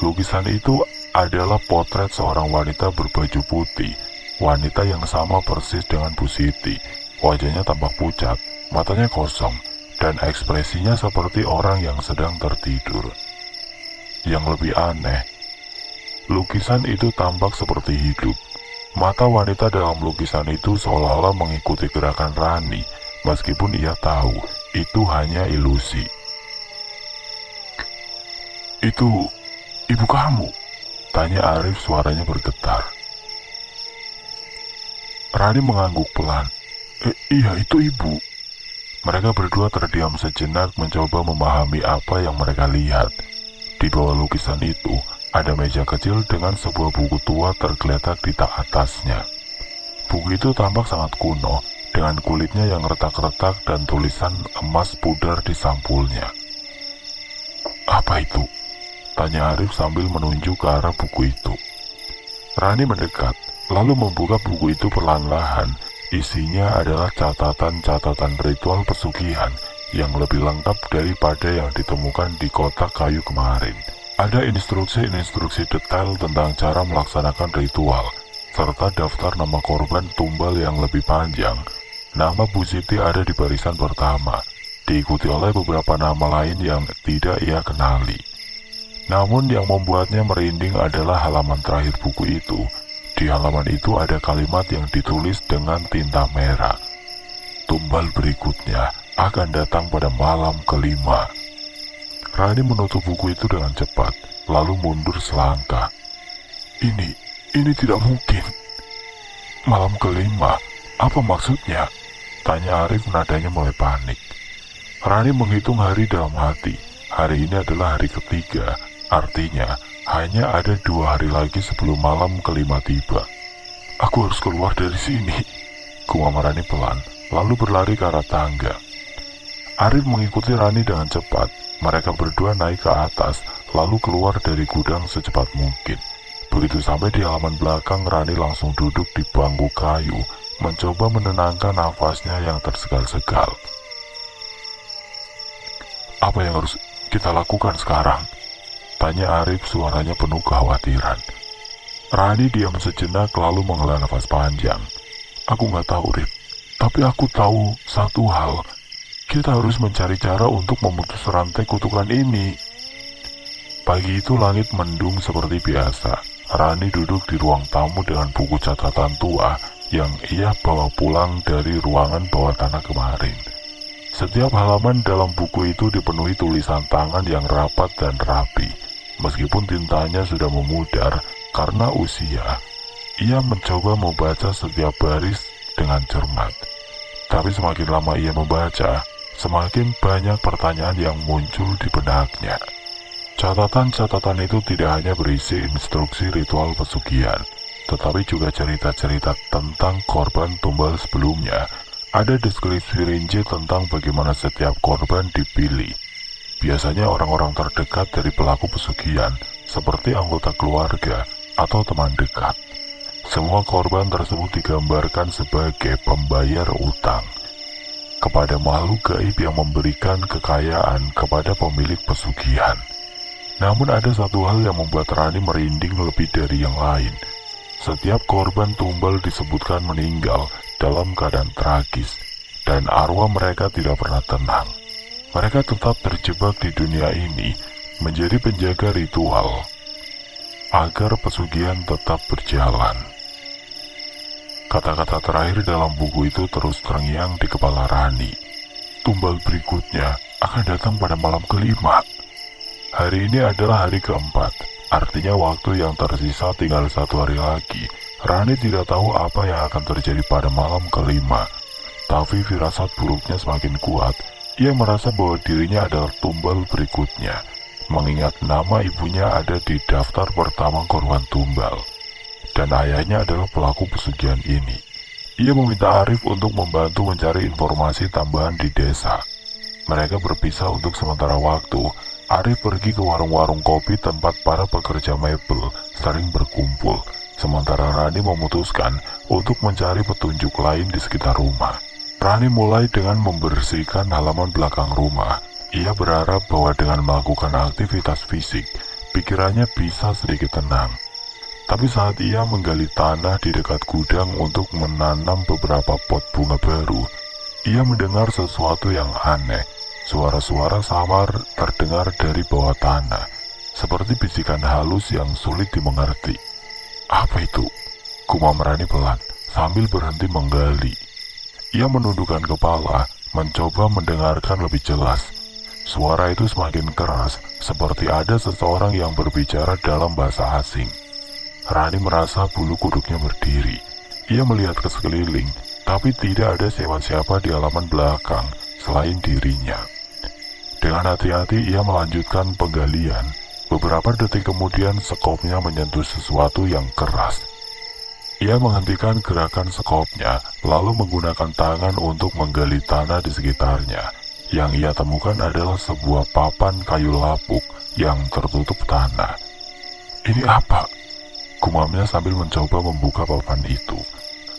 Lukisan itu adalah potret seorang wanita berbaju putih, wanita yang sama persis dengan Bu Siti. Wajahnya tampak pucat, matanya kosong, dan ekspresinya seperti orang yang sedang tertidur. Yang lebih aneh, lukisan itu tampak seperti hidup. Mata wanita dalam lukisan itu seolah-olah mengikuti gerakan Rani, meskipun ia tahu itu hanya ilusi. "Itu ibu kamu?" tanya Arif, suaranya bergetar. Rani mengangguk pelan. Iya, itu ibu." Mereka berdua terdiam sejenak mencoba memahami apa yang mereka lihat. Di bawah lukisan itu, ada meja kecil dengan sebuah buku tua tergeletak di tak atasnya. Buku itu tampak sangat kuno, dengan kulitnya yang retak-retak dan tulisan emas pudar di sampulnya. "Apa itu?" tanya Arif sambil menunjuk ke arah buku itu. Rani mendekat, lalu membuka buku itu perlahan-lahan. Isinya adalah catatan-catatan ritual pesugihan yang lebih lengkap daripada yang ditemukan di kotak kayu kemarin. Ada instruksi-instruksi detail tentang cara melaksanakan ritual, serta daftar nama korban tumbal yang lebih panjang. Nama Bu Siti ada di barisan pertama, diikuti oleh beberapa nama lain yang tidak ia kenali. Namun yang membuatnya merinding adalah halaman terakhir buku itu. Di halaman itu ada kalimat yang ditulis dengan tinta merah. "Tumbal berikutnya akan datang pada malam kelima." Rani menutup buku itu dengan cepat, lalu mundur selangkah. Ini tidak mungkin." "Malam kelima? Apa maksudnya?" tanya Arif, nadanya mulai panik. Rani menghitung hari dalam hati. Hari ini adalah hari ketiga, artinya hanya ada 2 hari lagi sebelum malam kelima tiba. "Aku harus keluar dari sini," gumam Rani pelan, lalu berlari ke arah tangga. Arif mengikuti Rani dengan cepat. Mereka berdua naik ke atas, lalu keluar dari gudang secepat mungkin. Begitu sampai di halaman belakang, Rani langsung duduk di bangku kayu, mencoba menenangkan nafasnya yang tersegal-segal. "Apa yang harus kita lakukan sekarang?" tanya Arif, suaranya penuh kekhawatiran. Rani diam sejenak lalu menghela nafas panjang. "Aku nggak tahu, Rif. Tapi aku tahu satu hal. Kita harus mencari cara untuk memutus rantai kutukan ini." Pagi itu langit mendung seperti biasa. Rani duduk di ruang tamu dengan buku catatan tua yang ia bawa pulang dari ruangan bawah tanah kemarin. Setiap halaman dalam buku itu dipenuhi tulisan tangan yang rapat dan rapi. Meskipun tintanya sudah memudar karena usia, ia mencoba membaca setiap baris dengan cermat. Tapi semakin lama ia membaca, semakin banyak pertanyaan yang muncul di benaknya. Catatan-catatan itu tidak hanya berisi instruksi ritual pesugihan, tetapi juga cerita-cerita tentang korban tumbal sebelumnya. Ada deskripsi rinci tentang bagaimana setiap korban dipilih. Biasanya orang-orang terdekat dari pelaku pesugihan, seperti anggota keluarga atau teman dekat. Semua korban tersebut digambarkan sebagai pembayar utang kepada makhluk gaib yang memberikan kekayaan kepada pemilik pesugihan. Namun ada satu hal yang membuat Rani merinding lebih dari yang lain. Setiap korban tumbal disebutkan meninggal dalam keadaan tragis, dan arwah mereka tidak pernah tenang. Mereka tetap terjebak di dunia ini, menjadi penjaga ritual, agar pesugihan tetap berjalan. Kata-kata terakhir dalam buku itu terus terngiang di kepala Rani. Tumbal berikutnya akan datang pada malam kelima. Hari ini adalah hari keempat, artinya waktu yang tersisa tinggal 1 hari lagi. Rani tidak tahu apa yang akan terjadi pada malam kelima, tapi firasat buruknya semakin kuat. Ia merasa bahwa dirinya adalah tumbal berikutnya, mengingat nama ibunya ada di daftar pertama korban tumbal, dan ayahnya adalah pelaku pesugihan ini. Ia meminta Arif untuk membantu mencari informasi tambahan di desa. Mereka berpisah untuk sementara waktu. Arif pergi ke warung-warung kopi tempat para pekerja mebel sering berkumpul, sementara Rani memutuskan untuk mencari petunjuk lain di sekitar rumah. Rani mulai dengan membersihkan halaman belakang rumah. Ia berharap bahwa dengan melakukan aktivitas fisik, pikirannya bisa sedikit tenang. Tapi saat ia menggali tanah di dekat gudang untuk menanam beberapa pot bunga baru, ia mendengar sesuatu yang aneh. Suara-suara samar terdengar dari bawah tanah, seperti bisikan halus yang sulit dimengerti. Apa itu? Gumam Rani pelan, sambil berhenti menggali. Ia menundukkan kepala, mencoba mendengarkan lebih jelas. Suara itu semakin keras, seperti ada seseorang yang berbicara dalam bahasa asing. Rani merasa bulu kuduknya berdiri. Ia melihat ke sekeliling, tapi tidak ada siapa-siapa di halaman belakang selain dirinya. Dengan hati-hati ia melanjutkan penggalian. Beberapa detik kemudian sekopnya menyentuh sesuatu yang keras. Ia menghentikan gerakan sekopnya, lalu menggunakan tangan untuk menggali tanah di sekitarnya. Yang ia temukan adalah sebuah papan kayu lapuk yang tertutup tanah. Ini apa? Gumamnya sambil mencoba membuka papan itu.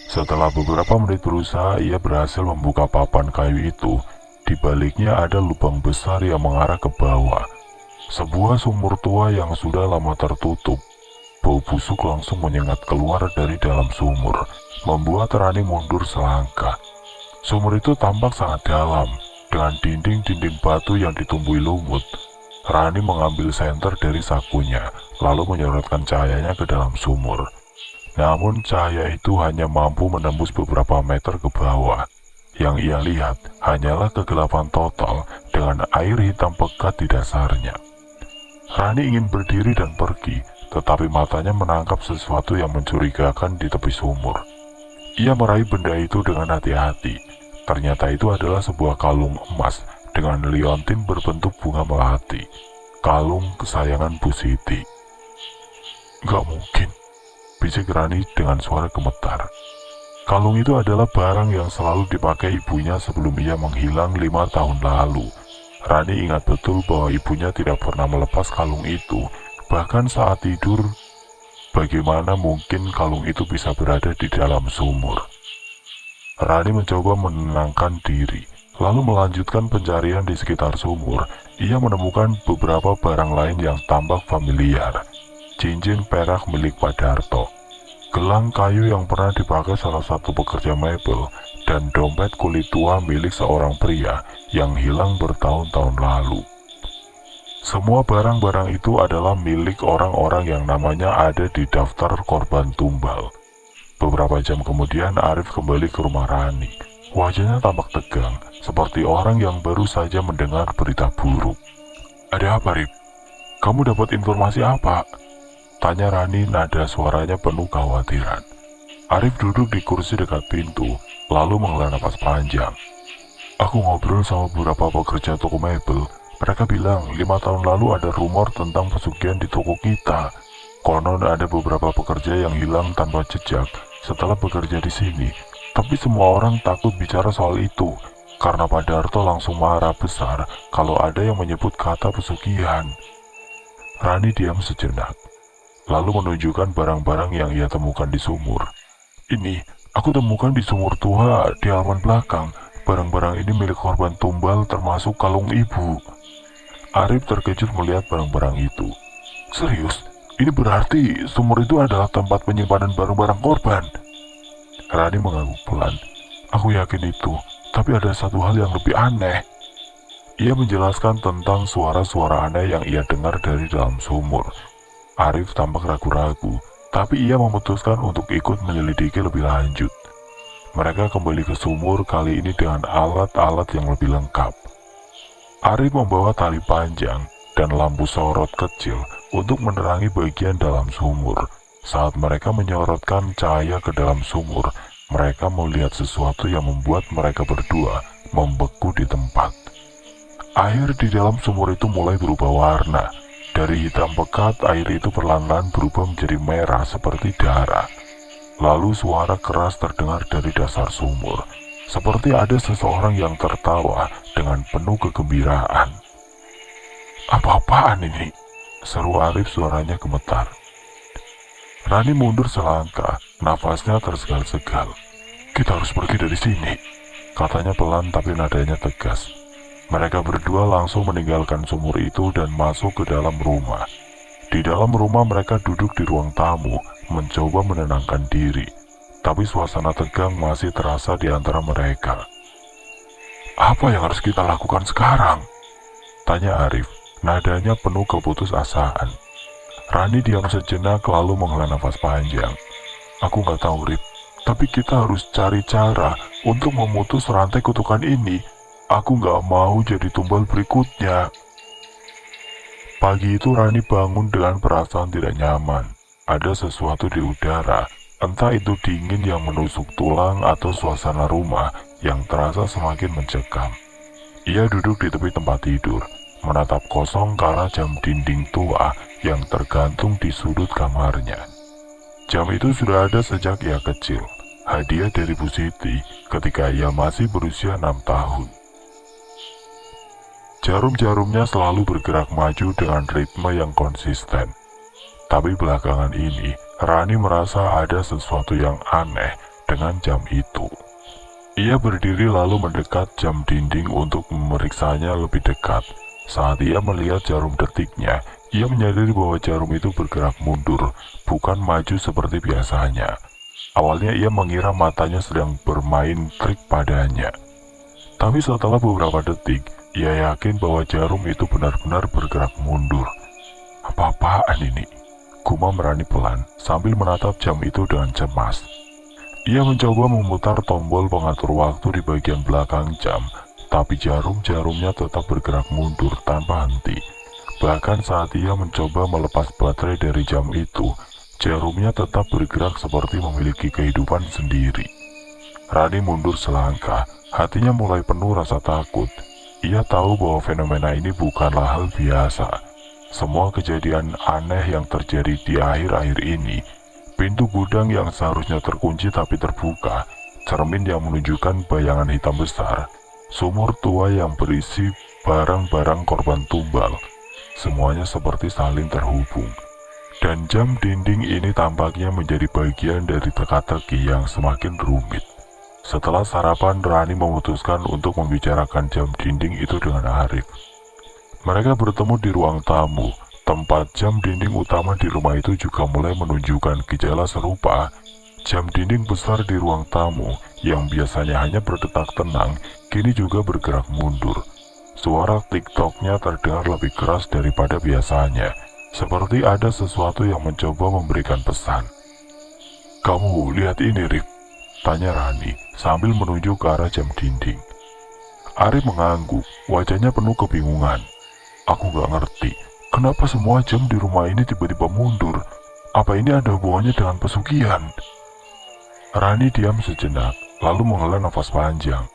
Setelah beberapa menit berusaha, ia berhasil membuka papan kayu itu. Di baliknya ada lubang besar yang mengarah ke bawah. Sebuah sumur tua yang sudah lama tertutup. Bau busuk langsung menyengat keluar dari dalam sumur, membuat Rani mundur selangkah. Sumur itu tampak sangat dalam, dengan dinding-dinding batu yang ditumbuhi lumut. Rani mengambil senter dari sakunya, lalu menyorotkan cahayanya ke dalam sumur. Namun cahaya itu hanya mampu menembus beberapa meter ke bawah. Yang ia lihat hanyalah kegelapan total dengan air hitam pekat di dasarnya. Rani ingin berdiri dan pergi, tetapi matanya menangkap sesuatu yang mencurigakan di tepi sumur. Ia meraih benda itu dengan hati-hati. Ternyata itu adalah sebuah kalung emas dengan liontin berbentuk bunga melati. Kalung kesayangan Bu Siti. Gak mungkin, bisik Rani dengan suara gemetar. Kalung itu adalah barang yang selalu dipakai ibunya sebelum ia menghilang 5 tahun lalu. Rani ingat betul bahwa ibunya tidak pernah melepas kalung itu, bahkan saat tidur. Bagaimana mungkin kalung itu bisa berada di dalam sumur? Rani mencoba menenangkan diri, lalu melanjutkan pencarian di sekitar sumur. Ia menemukan beberapa barang lain yang tampak familiar. Cincin perak milik Pak Darto, gelang kayu yang pernah dipakai salah satu pekerja mebel, dan dompet kulit tua milik seorang pria yang hilang bertahun-tahun lalu. Semua barang-barang itu adalah milik orang-orang yang namanya ada di daftar korban tumbal. Beberapa jam kemudian Arif kembali ke rumah Rani. Wajahnya tampak tegang, seperti orang yang baru saja mendengar berita buruk. Ada apa, Rif? Kamu dapat informasi apa? Tanya Rani, nada suaranya penuh kekhawatiran. Arif duduk di kursi dekat pintu, lalu menghela napas panjang. Aku ngobrol sama beberapa pekerja toko mebel. Mereka bilang 5 tahun lalu ada rumor tentang pesugihan di toko kita. Konon ada beberapa pekerja yang hilang tanpa jejak setelah bekerja di sini. Tapi semua orang takut bicara soal itu, karena Pak Darto langsung marah besar kalau ada yang menyebut kata pesugihan. Rani diam sejenak, lalu menunjukkan barang-barang yang ia temukan di sumur. Ini, aku temukan di sumur tua di halaman belakang. Barang-barang ini milik korban tumbal termasuk kalung ibu. Arif terkejut melihat barang-barang itu. Serius? Ini berarti sumur itu adalah tempat penyimpanan barang-barang korban. Rani mengangguk pelan. Aku yakin itu, tapi ada satu hal yang lebih aneh. Ia menjelaskan tentang suara-suara aneh yang ia dengar dari dalam sumur. Arif tampak ragu-ragu, tapi ia memutuskan untuk ikut menyelidiki lebih lanjut. Mereka kembali ke sumur kali ini dengan alat-alat yang lebih lengkap. Arif membawa tali panjang dan lampu sorot kecil untuk menerangi bagian dalam sumur. Saat mereka menyorotkan cahaya ke dalam sumur, mereka melihat sesuatu yang membuat mereka berdua membeku di tempat. Air di dalam sumur itu mulai berubah warna. Dari hitam pekat, air itu perlahan-lahan berubah menjadi merah seperti darah. Lalu suara keras terdengar dari dasar sumur, seperti ada seseorang yang tertawa dengan penuh kegembiraan. Apa-apaan ini? Seru Arif, suaranya gemetar. Rani mundur selangkah, nafasnya tersegal-segal. Kita harus pergi dari sini, katanya pelan tapi nadanya tegas. Mereka berdua langsung meninggalkan sumur itu dan masuk ke dalam rumah. Di dalam rumah mereka duduk di ruang tamu, mencoba menenangkan diri. Tapi suasana tegang masih terasa di antara mereka. Apa yang harus kita lakukan sekarang? Tanya Arif, nadanya penuh keputusasaan. Rani diam sejenak lalu menghela nafas panjang. Aku nggak tahu, Rip, tapi kita harus cari cara untuk memutus rantai kutukan ini. Aku nggak mau jadi tumbal berikutnya. Pagi itu Rani bangun dengan perasaan tidak nyaman. Ada sesuatu di udara, entah itu dingin yang menusuk tulang atau suasana rumah yang terasa semakin mencekam. Ia duduk di tepi tempat tidur, menatap kosong ke arah jam dinding tua yang tergantung di sudut kamarnya. Jam itu sudah ada sejak ia kecil, hadiah dari Bu Siti ketika ia masih berusia 6 tahun. Jarum-jarumnya selalu bergerak maju dengan ritme yang konsisten. Tapi belakangan ini, Rani merasa ada sesuatu yang aneh dengan jam itu. Ia berdiri lalu mendekat jam dinding untuk memeriksanya lebih dekat. Saat ia melihat jarum detiknya, ia menyadari bahwa jarum itu bergerak mundur, bukan maju seperti biasanya. Awalnya ia mengira matanya sedang bermain trik padanya. Tapi setelah beberapa detik, ia yakin bahwa jarum itu benar-benar bergerak mundur. Apa-apaan ini? Gumam Rani pelan sambil menatap jam itu dengan cemas. Ia mencoba memutar tombol pengatur waktu di bagian belakang jam, tapi jarum-jarumnya tetap bergerak mundur tanpa henti. Bahkan saat ia mencoba melepas baterai dari jam itu, jarumnya tetap bergerak seperti memiliki kehidupan sendiri. Rani mundur selangkah, hatinya mulai penuh rasa takut. Ia tahu bahwa fenomena ini bukanlah hal biasa. Semua kejadian aneh yang terjadi di akhir-akhir ini, pintu gudang yang seharusnya terkunci tapi terbuka, cermin yang menunjukkan bayangan hitam besar, sumur tua yang berisi barang-barang korban tumbal, semuanya seperti saling terhubung. Dan jam dinding ini tampaknya menjadi bagian dari teka-teki yang semakin rumit. Setelah sarapan, Rani memutuskan untuk membicarakan jam dinding itu dengan Arif. Mereka bertemu di ruang tamu. Tempat jam dinding utama di rumah itu juga mulai menunjukkan gejala serupa. Jam dinding besar di ruang tamu yang biasanya hanya berdetak tenang, kini juga bergerak mundur. Suara tik-toknya terdengar lebih keras daripada biasanya, seperti ada sesuatu yang mencoba memberikan pesan. Kamu lihat ini, Rif, tanya Rani sambil menunjuk ke arah jam dinding. Arif mengangguk, wajahnya penuh kebingungan. Aku gak ngerti, kenapa semua jam di rumah ini tiba-tiba mundur? Apa ini ada hubungannya dengan pesugihan? Rani diam sejenak, lalu menghela nafas panjang.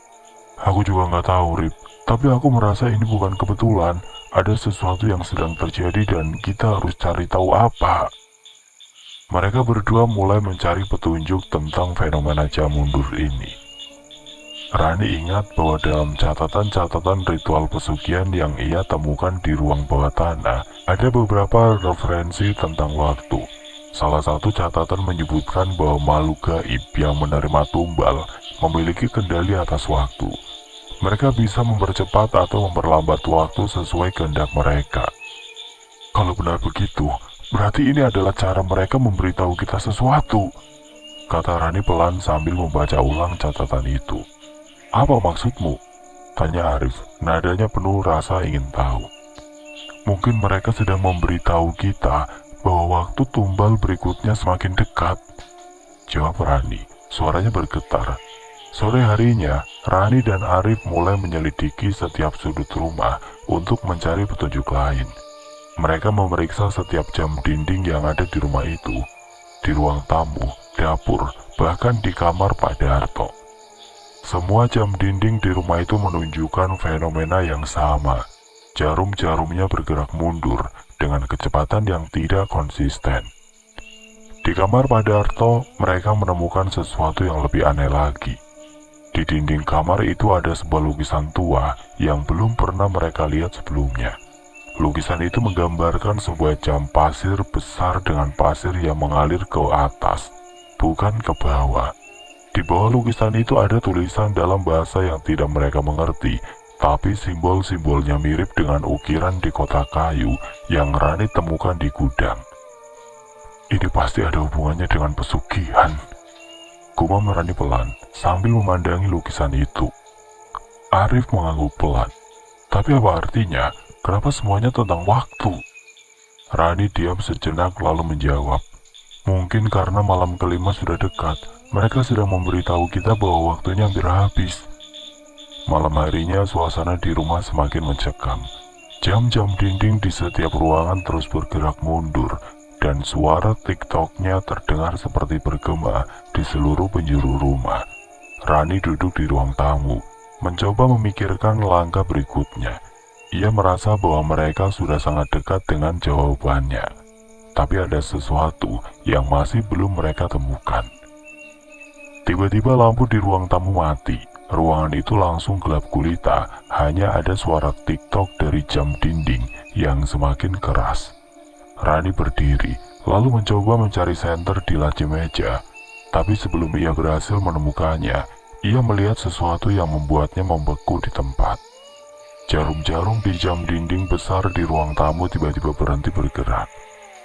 Aku juga gak tahu, Rip, tapi aku merasa ini bukan kebetulan. Ada sesuatu yang sedang terjadi dan kita harus cari tahu apa. Mereka berdua mulai mencari petunjuk tentang fenomena jam mundur ini. Rani ingat bahwa dalam catatan-catatan ritual pesugihan yang ia temukan di ruang bawah tanah, ada beberapa referensi tentang waktu. Salah satu catatan menyebutkan bahwa makhluk gaib yang menerima tumbal memiliki kendali atas waktu. Mereka bisa mempercepat atau memperlambat waktu sesuai kehendak mereka. Kalau benar begitu, berarti ini adalah cara mereka memberitahu kita sesuatu, kata Rani pelan sambil membaca ulang catatan itu. Apa maksudmu? Tanya Arif, nadanya penuh rasa ingin tahu. Mungkin mereka sedang memberitahu kita bahwa waktu tumbal berikutnya semakin dekat, jawab Rani, suaranya bergetar. Sore harinya, Rani dan Arif mulai menyelidiki setiap sudut rumah untuk mencari petunjuk lain. Mereka memeriksa setiap jam dinding yang ada di rumah itu, di ruang tamu, dapur, bahkan di kamar Pak Darto. Semua jam dinding di rumah itu menunjukkan fenomena yang sama. Jarum-jarumnya bergerak mundur dengan kecepatan yang tidak konsisten. Di kamar Pak Darto, mereka menemukan sesuatu yang lebih aneh lagi. Di dinding kamar itu ada sebuah lukisan tua yang belum pernah mereka lihat sebelumnya. Lukisan itu menggambarkan sebuah jam pasir besar dengan pasir yang mengalir ke atas, bukan ke bawah. Di bawah lukisan itu ada tulisan dalam bahasa yang tidak mereka mengerti, tapi simbol-simbolnya mirip dengan ukiran di kotak kayu yang Rani temukan di gudang. Ini pasti ada hubungannya dengan pesugihan, gumam Rani pelan sambil memandangi lukisan itu. Arif mengangguk pelan. Tapi apa artinya? Kenapa semuanya tentang waktu? Rani diam sejenak lalu menjawab, mungkin karena malam kelima sudah dekat. Mereka sedang memberitahu kita bahwa waktunya hampir habis. Malam harinya suasana di rumah semakin mencekam. Jam-jam dinding di setiap ruangan terus bergerak mundur, dan suara tiktoknya terdengar seperti bergema di seluruh penjuru rumah. Rani duduk di ruang tamu, mencoba memikirkan langkah berikutnya. Ia merasa bahwa mereka sudah sangat dekat dengan jawabannya. Tapi ada sesuatu yang masih belum mereka temukan. Tiba-tiba lampu di ruang tamu mati. Ruangan itu langsung gelap gulita, hanya ada suara tiktok dari jam dinding yang semakin keras. Rani berdiri, lalu mencoba mencari senter di laci meja. Tapi sebelum ia berhasil menemukannya, ia melihat sesuatu yang membuatnya membeku di tempat. Jarum-jarum di jam dinding besar di ruang tamu tiba-tiba berhenti bergerak.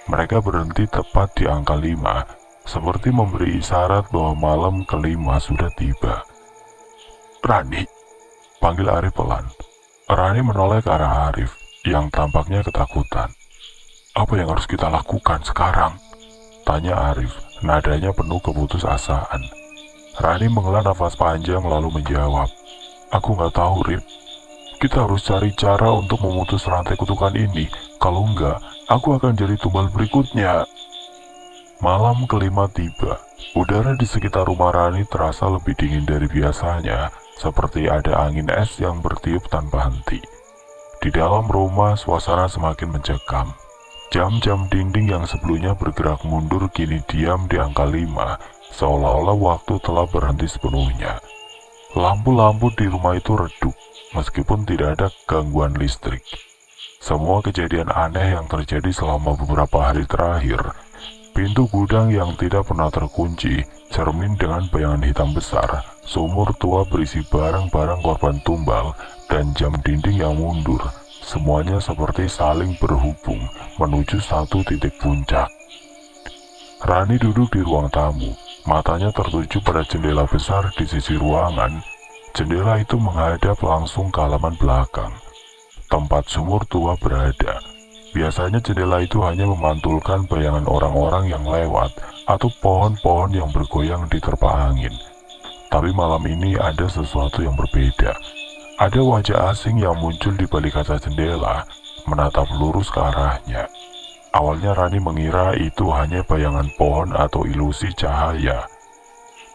Mereka berhenti tepat di angka 5, seperti memberi isyarat bahwa malam kelima sudah tiba. Rani, panggil Arif pelan. Rani menoleh ke arah Arif, yang tampaknya ketakutan. Apa yang harus kita lakukan sekarang? Tanya Arif, nadanya penuh keputusasaan. Rani menghela nafas panjang lalu menjawab, aku nggak tahu, Rif. Kita harus cari cara untuk memutus rantai kutukan ini. Kalau enggak, aku akan jadi tumbal berikutnya. Malam kelima tiba. Udara di sekitar rumah Rani terasa lebih dingin dari biasanya, seperti ada angin es yang bertiup tanpa henti. Di dalam rumah, suasana semakin mencekam. Jam-jam dinding yang sebelumnya bergerak mundur kini diam di angka 5, seolah-olah waktu telah berhenti sepenuhnya. Lampu-lampu di rumah itu redup, meskipun tidak ada gangguan listrik. Semua kejadian aneh yang terjadi selama beberapa hari terakhir, pintu gudang yang tidak pernah terkunci, cermin dengan bayangan hitam besar, sumur tua berisi barang-barang korban tumbal, dan jam dinding yang mundur, semuanya seperti saling berhubung menuju satu titik puncak. Rani duduk di ruang tamu, matanya tertuju pada jendela besar di sisi ruangan. Jendela itu menghadap langsung ke halaman belakang, tempat sumur tua berada. Biasanya jendela itu hanya memantulkan bayangan orang-orang yang lewat atau pohon-pohon yang bergoyang diterpa angin. Tapi malam ini ada sesuatu yang berbeda. Ada wajah asing yang muncul di balik kaca jendela, menatap lurus ke arahnya. Awalnya Rani mengira itu hanya bayangan pohon atau ilusi cahaya.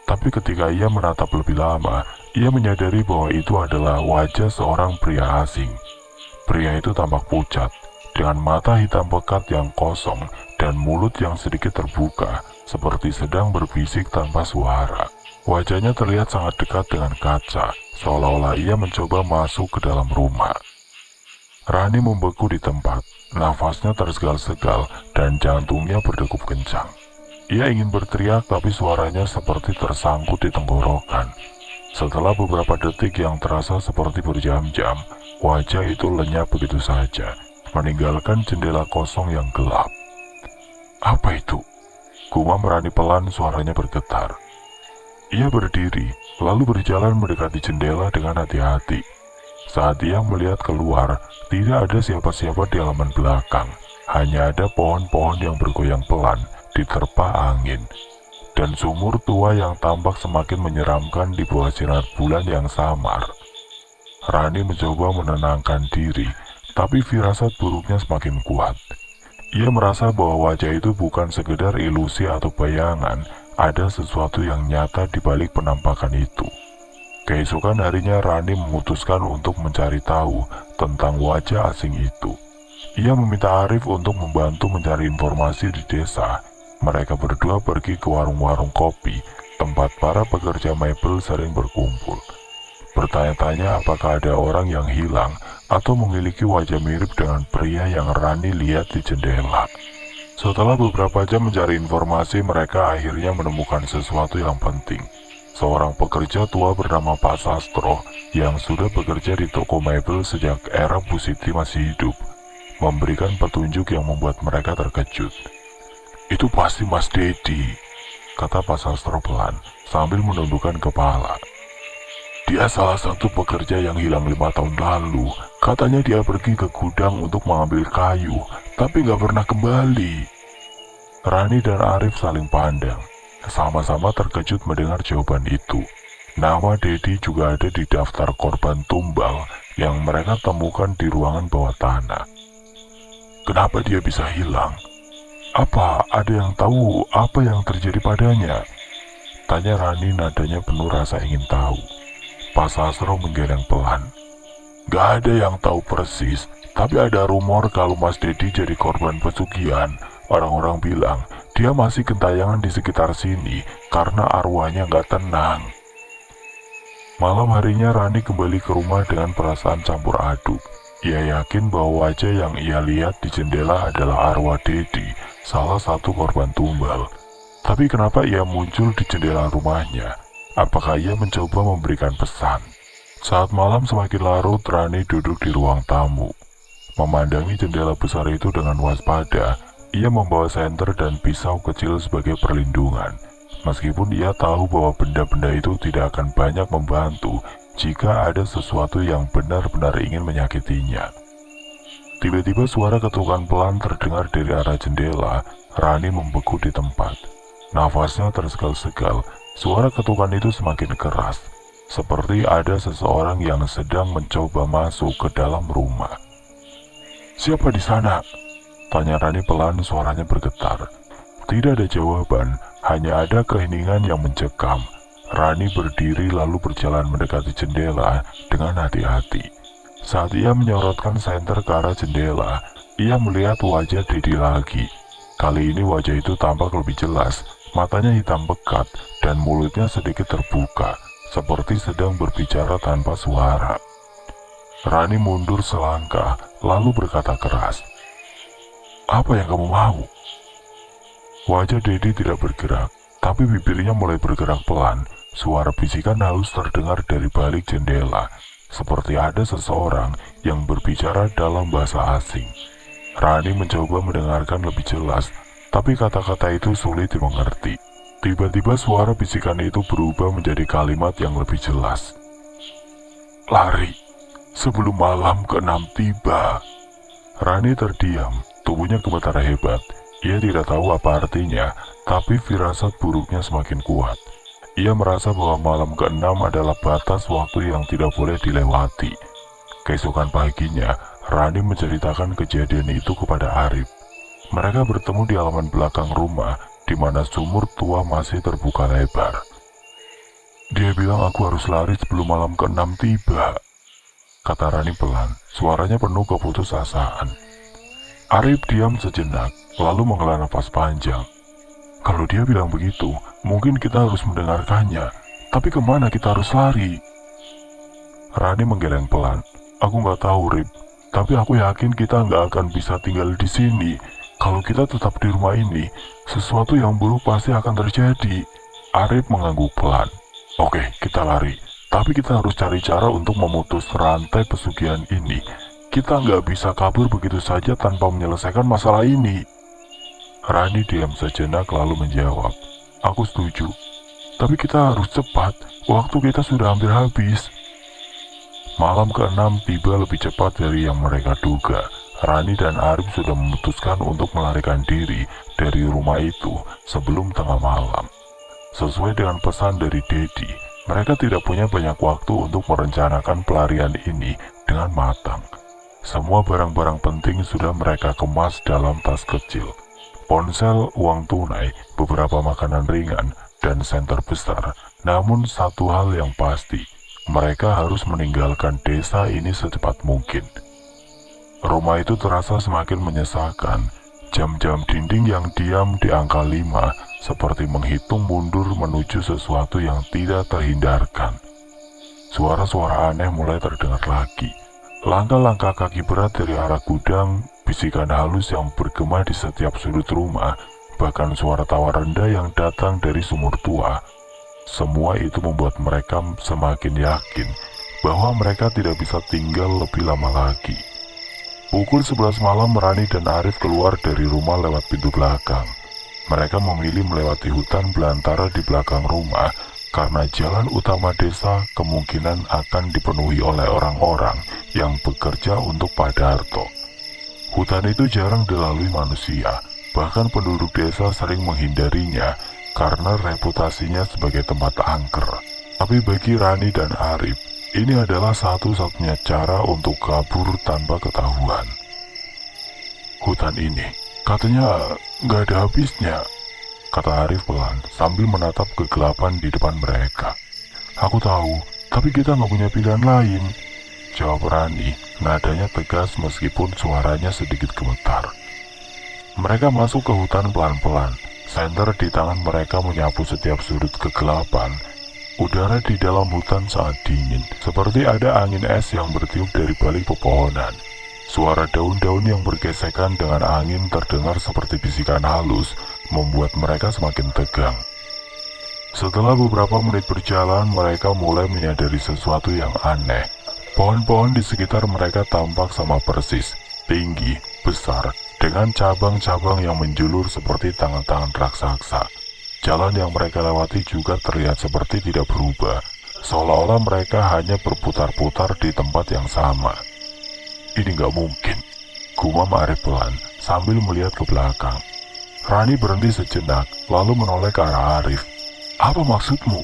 Tapi ketika ia menatap lebih lama, ia menyadari bahwa itu adalah wajah seorang pria asing. Pria itu tampak pucat, dengan mata hitam pekat yang kosong dan mulut yang sedikit terbuka, seperti sedang berbisik tanpa suara. Wajahnya terlihat sangat dekat dengan kaca, seolah-olah ia mencoba masuk ke dalam rumah. Rani membeku di tempat, nafasnya tersegal-segal dan jantungnya berdegup kencang. Ia ingin berteriak tapi suaranya seperti tersangkut di tenggorokan. Setelah beberapa detik yang terasa seperti berjam-jam, wajah itu lenyap begitu saja, meninggalkan jendela kosong yang gelap. Apa itu? Gumam Rani pelan, suaranya bergetar. Ia berdiri, lalu berjalan mendekati jendela dengan hati-hati. Saat ia melihat keluar, tidak ada siapa-siapa di halaman belakang. Hanya ada pohon-pohon yang bergoyang pelan diterpa angin, dan sumur tua yang tampak semakin menyeramkan di bawah sinar bulan yang samar. Rani mencoba menenangkan diri, tapi firasat buruknya semakin kuat. Ia merasa bahwa wajah itu bukan sekedar ilusi atau bayangan, ada sesuatu yang nyata di balik penampakan itu. Keesokan harinya Rani memutuskan untuk mencari tahu tentang wajah asing itu. Ia meminta Arif untuk membantu mencari informasi di desa. Mereka berdua pergi ke warung-warung kopi, tempat para pekerja mebel sering berkumpul. Bertanya-tanya apakah ada orang yang hilang atau memiliki wajah mirip dengan pria yang Rani lihat di jendela. Setelah beberapa jam mencari informasi, mereka akhirnya menemukan sesuatu yang penting. Seorang pekerja tua bernama Pak Sastro yang sudah bekerja di toko mebel sejak era Bu Siti masih hidup, memberikan petunjuk yang membuat mereka terkejut. "Itu pasti Mas Dedi," kata Pak Sastro pelan sambil menundukkan kepala. "Dia salah satu pekerja yang hilang 5 tahun lalu. Katanya dia pergi ke gudang untuk mengambil kayu, tapi gak pernah kembali." Rani dan Arif saling pandang, sama-sama terkejut mendengar jawaban itu. Nama Dedi juga ada di daftar korban tumbal yang mereka temukan di ruangan bawah tanah. "Kenapa dia bisa hilang? Apa ada yang tahu apa yang terjadi padanya?" tanya Rani, nadanya penuh rasa ingin tahu. Pak Sastro menggeleng pelan. "Gak ada yang tahu persis, tapi ada rumor kalau Mas Dedi jadi korban pesugihan. Orang-orang bilang dia masih gentayangan di sekitar sini karena arwahnya gak tenang." Malam harinya Rani kembali ke rumah dengan perasaan campur aduk. Ia yakin bahwa wajah yang ia lihat di jendela adalah arwah Dedi, salah satu korban tumbal. Tapi kenapa ia muncul di jendela rumahnya? Apakah ia mencoba memberikan pesan? Saat malam semakin larut, Rani duduk di ruang tamu. Memandangi jendela besar itu dengan waspada, ia membawa senter dan pisau kecil sebagai perlindungan. Meskipun ia tahu bahwa benda-benda itu tidak akan banyak membantu jika ada sesuatu yang benar-benar ingin menyakitinya. Tiba-tiba suara ketukan pelan terdengar dari arah jendela. Rani membeku di tempat. Nafasnya tersegal-segal. Suara ketukan itu semakin keras, seperti ada seseorang yang sedang mencoba masuk ke dalam rumah. "Siapa di sana?" tanya Rani pelan, suaranya bergetar. Tidak ada jawaban, hanya ada keheningan yang mencekam. Rani berdiri lalu berjalan mendekati jendela dengan hati-hati. Saat ia menyorotkan senter ke arah jendela, ia melihat wajah Dedi lagi. Kali ini wajah itu tampak lebih jelas, matanya hitam pekat dan mulutnya sedikit terbuka, seperti sedang berbicara tanpa suara. Rani mundur selangkah, lalu berkata keras, "Apa yang kamu mau?" Wajah Dedi tidak bergerak, tapi bibirnya mulai bergerak pelan. Suara bisikan halus terdengar dari balik jendela, seperti ada seseorang yang berbicara dalam bahasa asing. Rani mencoba mendengarkan lebih jelas, tapi kata-kata itu sulit dimengerti. Tiba-tiba suara bisikan itu berubah menjadi kalimat yang lebih jelas. "Lari, sebelum malam ke-6 tiba." Rani terdiam, tubuhnya gemetar hebat. Ia tidak tahu apa artinya, tapi firasat buruknya semakin kuat. Ia merasa bahwa malam ke-6 adalah batas waktu yang tidak boleh dilewati. Keesokan paginya, Rani menceritakan kejadian itu kepada Arif. Mereka bertemu di halaman belakang rumah, di mana sumur tua masih terbuka lebar. "Dia bilang aku harus lari sebelum malam ke-6 tiba," kata Rani pelan, suaranya penuh keputusasaan. Arif diam sejenak, lalu menghela nafas panjang. Kalau dia bilang begitu, mungkin kita harus mendengarkannya. Tapi kemana kita harus lari? Rani menggeleng pelan. Aku nggak tahu, Rip. Tapi aku yakin kita nggak akan bisa tinggal di sini. Kalau kita tetap di rumah ini, sesuatu yang buruk pasti akan terjadi. Arif mengangguk pelan. Oke, kita lari. Tapi kita harus cari cara untuk memutus rantai pesugihan ini. Kita nggak bisa kabur begitu saja tanpa menyelesaikan masalah ini. Rani diam sejenak lalu menjawab. Aku setuju. Tapi kita harus cepat. Waktu kita sudah hampir habis. Malam ke-6 tiba lebih cepat dari yang mereka duga. Rani dan Arif sudah memutuskan untuk melarikan diri dari rumah itu sebelum tengah malam. Sesuai dengan pesan dari Dedi, mereka tidak punya banyak waktu untuk merencanakan pelarian ini dengan matang. Semua barang-barang penting sudah mereka kemas dalam tas kecil. Ponsel, uang tunai, beberapa makanan ringan, dan senter besar. Namun satu hal yang pasti, mereka harus meninggalkan desa ini secepat mungkin. Rumah itu terasa semakin menyesalkan. Jam-jam dinding yang diam di angka 5 seperti menghitung mundur menuju sesuatu yang tidak terhindarkan. Suara-suara aneh mulai terdengar lagi. Langkah-langkah kaki berat dari arah gudang, bisikan halus yang bergema di setiap sudut rumah, bahkan suara tawa rendah yang datang dari sumur tua. Semua itu membuat mereka semakin yakin bahwa mereka tidak bisa tinggal lebih lama lagi. Pukul 11 malam Rani dan Arif keluar dari rumah lewat pintu belakang. Mereka memilih melewati hutan belantara di belakang rumah karena jalan utama desa kemungkinan akan dipenuhi oleh orang-orang yang bekerja untuk Pak Darto. Hutan itu jarang dilalui manusia, bahkan penduduk desa sering menghindarinya karena reputasinya sebagai tempat angker. Tapi bagi Rani dan Arif, ini adalah satu-satunya cara untuk kabur tanpa ketahuan. Hutan ini, katanya nggak ada habisnya, kata Arif pelan sambil menatap kegelapan di depan mereka. Aku tahu, tapi kita nggak punya pilihan lain, jawab Rani, nadanya tegas meskipun suaranya sedikit gemetar. Mereka masuk ke hutan pelan-pelan. Senter di tangan mereka menyapu setiap sudut kegelapan. Udara di dalam hutan sangat dingin, seperti ada angin es yang bertiup dari balik pepohonan. Suara daun-daun yang bergesekan dengan angin terdengar seperti bisikan halus, membuat mereka semakin tegang. Setelah beberapa menit berjalan, mereka mulai menyadari sesuatu yang aneh. Pohon-pohon di sekitar mereka tampak sama persis, tinggi, besar, dengan cabang-cabang yang menjulur seperti tangan-tangan raksasa. Jalan yang mereka lewati juga terlihat seperti tidak berubah, seolah-olah mereka hanya berputar-putar di tempat yang sama. Ini nggak mungkin, gumam Arif pelan sambil melihat ke belakang. Rani berhenti sejenak, lalu menoleh ke arah Arif. Apa maksudmu?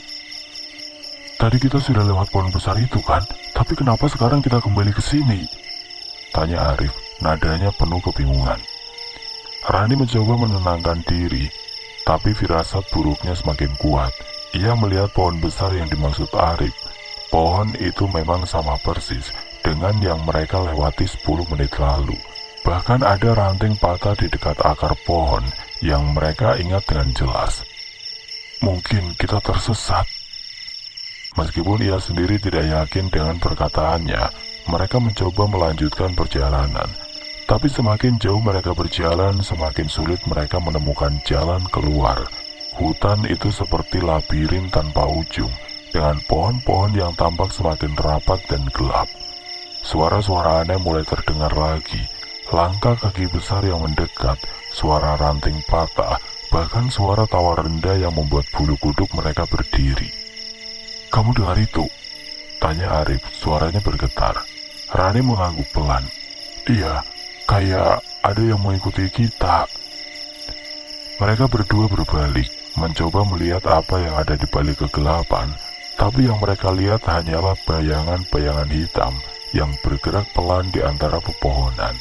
Tadi kita sudah lewat pohon besar itu kan, tapi kenapa sekarang kita kembali ke sini? Tanya Arif, nadanya penuh kebingungan. Rani mencoba menenangkan diri, tapi firasat buruknya semakin kuat. Ia melihat pohon besar yang dimaksud Arif. Pohon itu memang sama persis dengan yang mereka lewati 10 menit lalu. Bahkan ada ranting patah di dekat akar pohon yang mereka ingat dengan jelas. Mungkin kita tersesat. Meskipun ia sendiri tidak yakin dengan perkataannya, mereka mencoba melanjutkan perjalanan. Tapi semakin jauh mereka berjalan, semakin sulit mereka menemukan jalan keluar. Hutan itu seperti labirin tanpa ujung, dengan pohon-pohon yang tampak semakin rapat dan gelap. Suara-suara aneh mulai terdengar lagi. Langkah kaki besar yang mendekat, suara ranting patah, bahkan suara tawa rendah yang membuat bulu kuduk mereka berdiri. Kamu dengar itu? Tanya Arif, suaranya bergetar. Rani mengangguk pelan. Iya. Kayak ada yang mengikuti kita. Mereka berdua berbalik, mencoba melihat apa yang ada di balik kegelapan, tapi yang mereka lihat hanyalah bayangan-bayangan hitam yang bergerak pelan di antara pepohonan.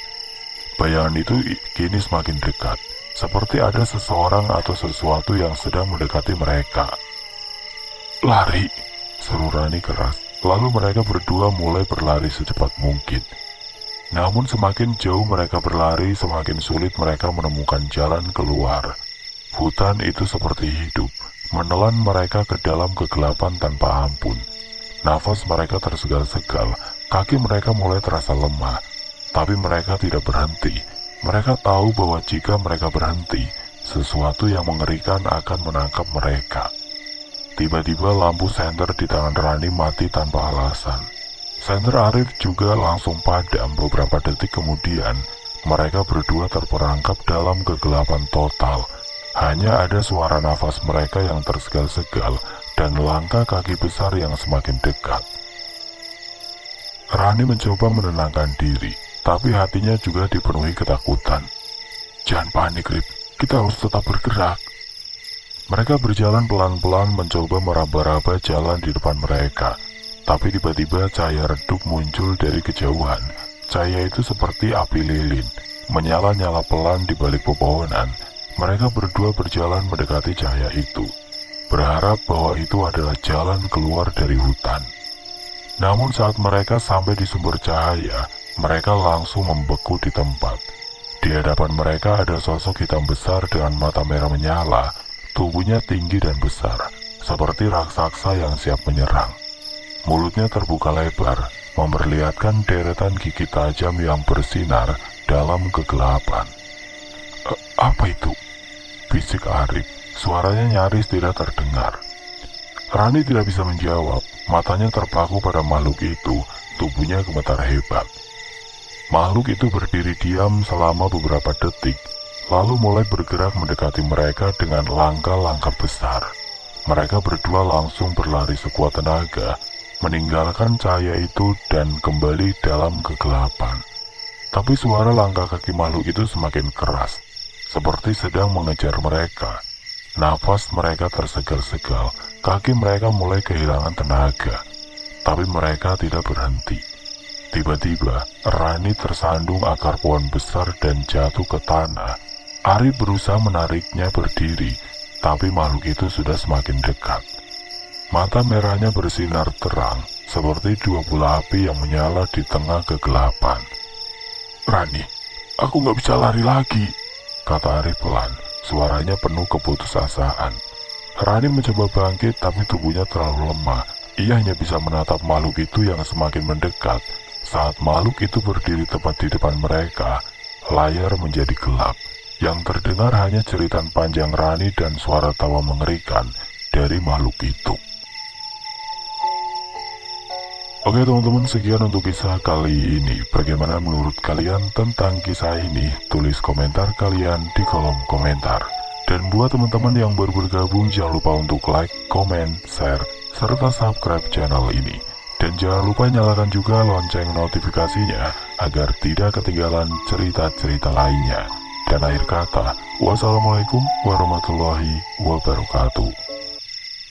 Bayangan itu kini semakin dekat, seperti ada seseorang atau sesuatu yang sedang mendekati mereka. Lari, seru Rani keras, lalu mereka berdua mulai berlari secepat mungkin. Namun semakin jauh mereka berlari, semakin sulit mereka menemukan jalan keluar. Hutan itu seperti hidup, menelan mereka ke dalam kegelapan tanpa ampun. Nafas mereka tersegal-segal, kaki mereka mulai terasa lemah. Tapi mereka tidak berhenti. Mereka tahu bahwa jika mereka berhenti, sesuatu yang mengerikan akan menangkap mereka. Tiba-tiba lampu senter di tangan Rani mati tanpa alasan. Senter Arif juga langsung padam. Beberapa detik kemudian, mereka berdua terperangkap dalam kegelapan total. Hanya ada suara nafas mereka yang tersegal-segal dan langkah kaki besar yang semakin dekat. Rani mencoba menenangkan diri, tapi hatinya juga dipenuhi ketakutan. Jangan panik, Rip. Kita harus tetap bergerak. Mereka berjalan pelan-pelan mencoba meraba-raba jalan di depan mereka. Tapi tiba-tiba cahaya redup muncul dari kejauhan. Cahaya itu seperti api lilin, menyala-nyala pelan di balik pepohonan. Mereka berdua berjalan mendekati cahaya itu, berharap bahwa itu adalah jalan keluar dari hutan. Namun saat mereka sampai di sumber cahaya, mereka langsung membeku di tempat. Di hadapan mereka ada sosok hitam besar dengan mata merah menyala, tubuhnya tinggi dan besar, seperti raksasa yang siap menyerang. Mulutnya terbuka lebar, memperlihatkan deretan gigi tajam yang bersinar dalam kegelapan. Apa itu? Bisik Arif, suaranya nyaris tidak terdengar. Rani tidak bisa menjawab, matanya terpaku pada makhluk itu, tubuhnya gemetar hebat. Makhluk itu berdiri diam selama beberapa detik, lalu mulai bergerak mendekati mereka dengan langkah-langkah besar. Mereka berdua langsung berlari sekuat tenaga, meninggalkan cahaya itu dan kembali dalam kegelapan. Tapi suara langkah kaki makhluk itu semakin keras, seperti sedang mengejar mereka. Nafas mereka tersegal-segal, kaki mereka mulai kehilangan tenaga. Tapi mereka tidak berhenti. Tiba-tiba, Rani tersandung akar pohon besar dan jatuh ke tanah. Ari berusaha menariknya berdiri, tapi makhluk itu sudah semakin dekat. Mata merahnya bersinar terang, seperti dua bola api yang menyala di tengah kegelapan. Rani, aku gak bisa lari lagi, kata Arif pelan, suaranya penuh keputusasaan. Rani mencoba bangkit, tapi tubuhnya terlalu lemah. Ia hanya bisa menatap makhluk itu yang semakin mendekat. Saat makhluk itu berdiri tepat di depan mereka, layar menjadi gelap. Yang terdengar hanya jeritan panjang Rani dan suara tawa mengerikan dari makhluk itu. Oke teman-teman, sekian untuk kisah kali ini. Bagaimana menurut kalian tentang kisah ini? Tulis komentar kalian di kolom komentar. Dan buat teman-teman yang baru bergabung, jangan lupa untuk like, komen, share, serta subscribe channel ini. Dan jangan lupa nyalakan juga lonceng notifikasinya agar tidak ketinggalan cerita-cerita lainnya. Dan akhir kata, wassalamualaikum warahmatullahi wabarakatuh.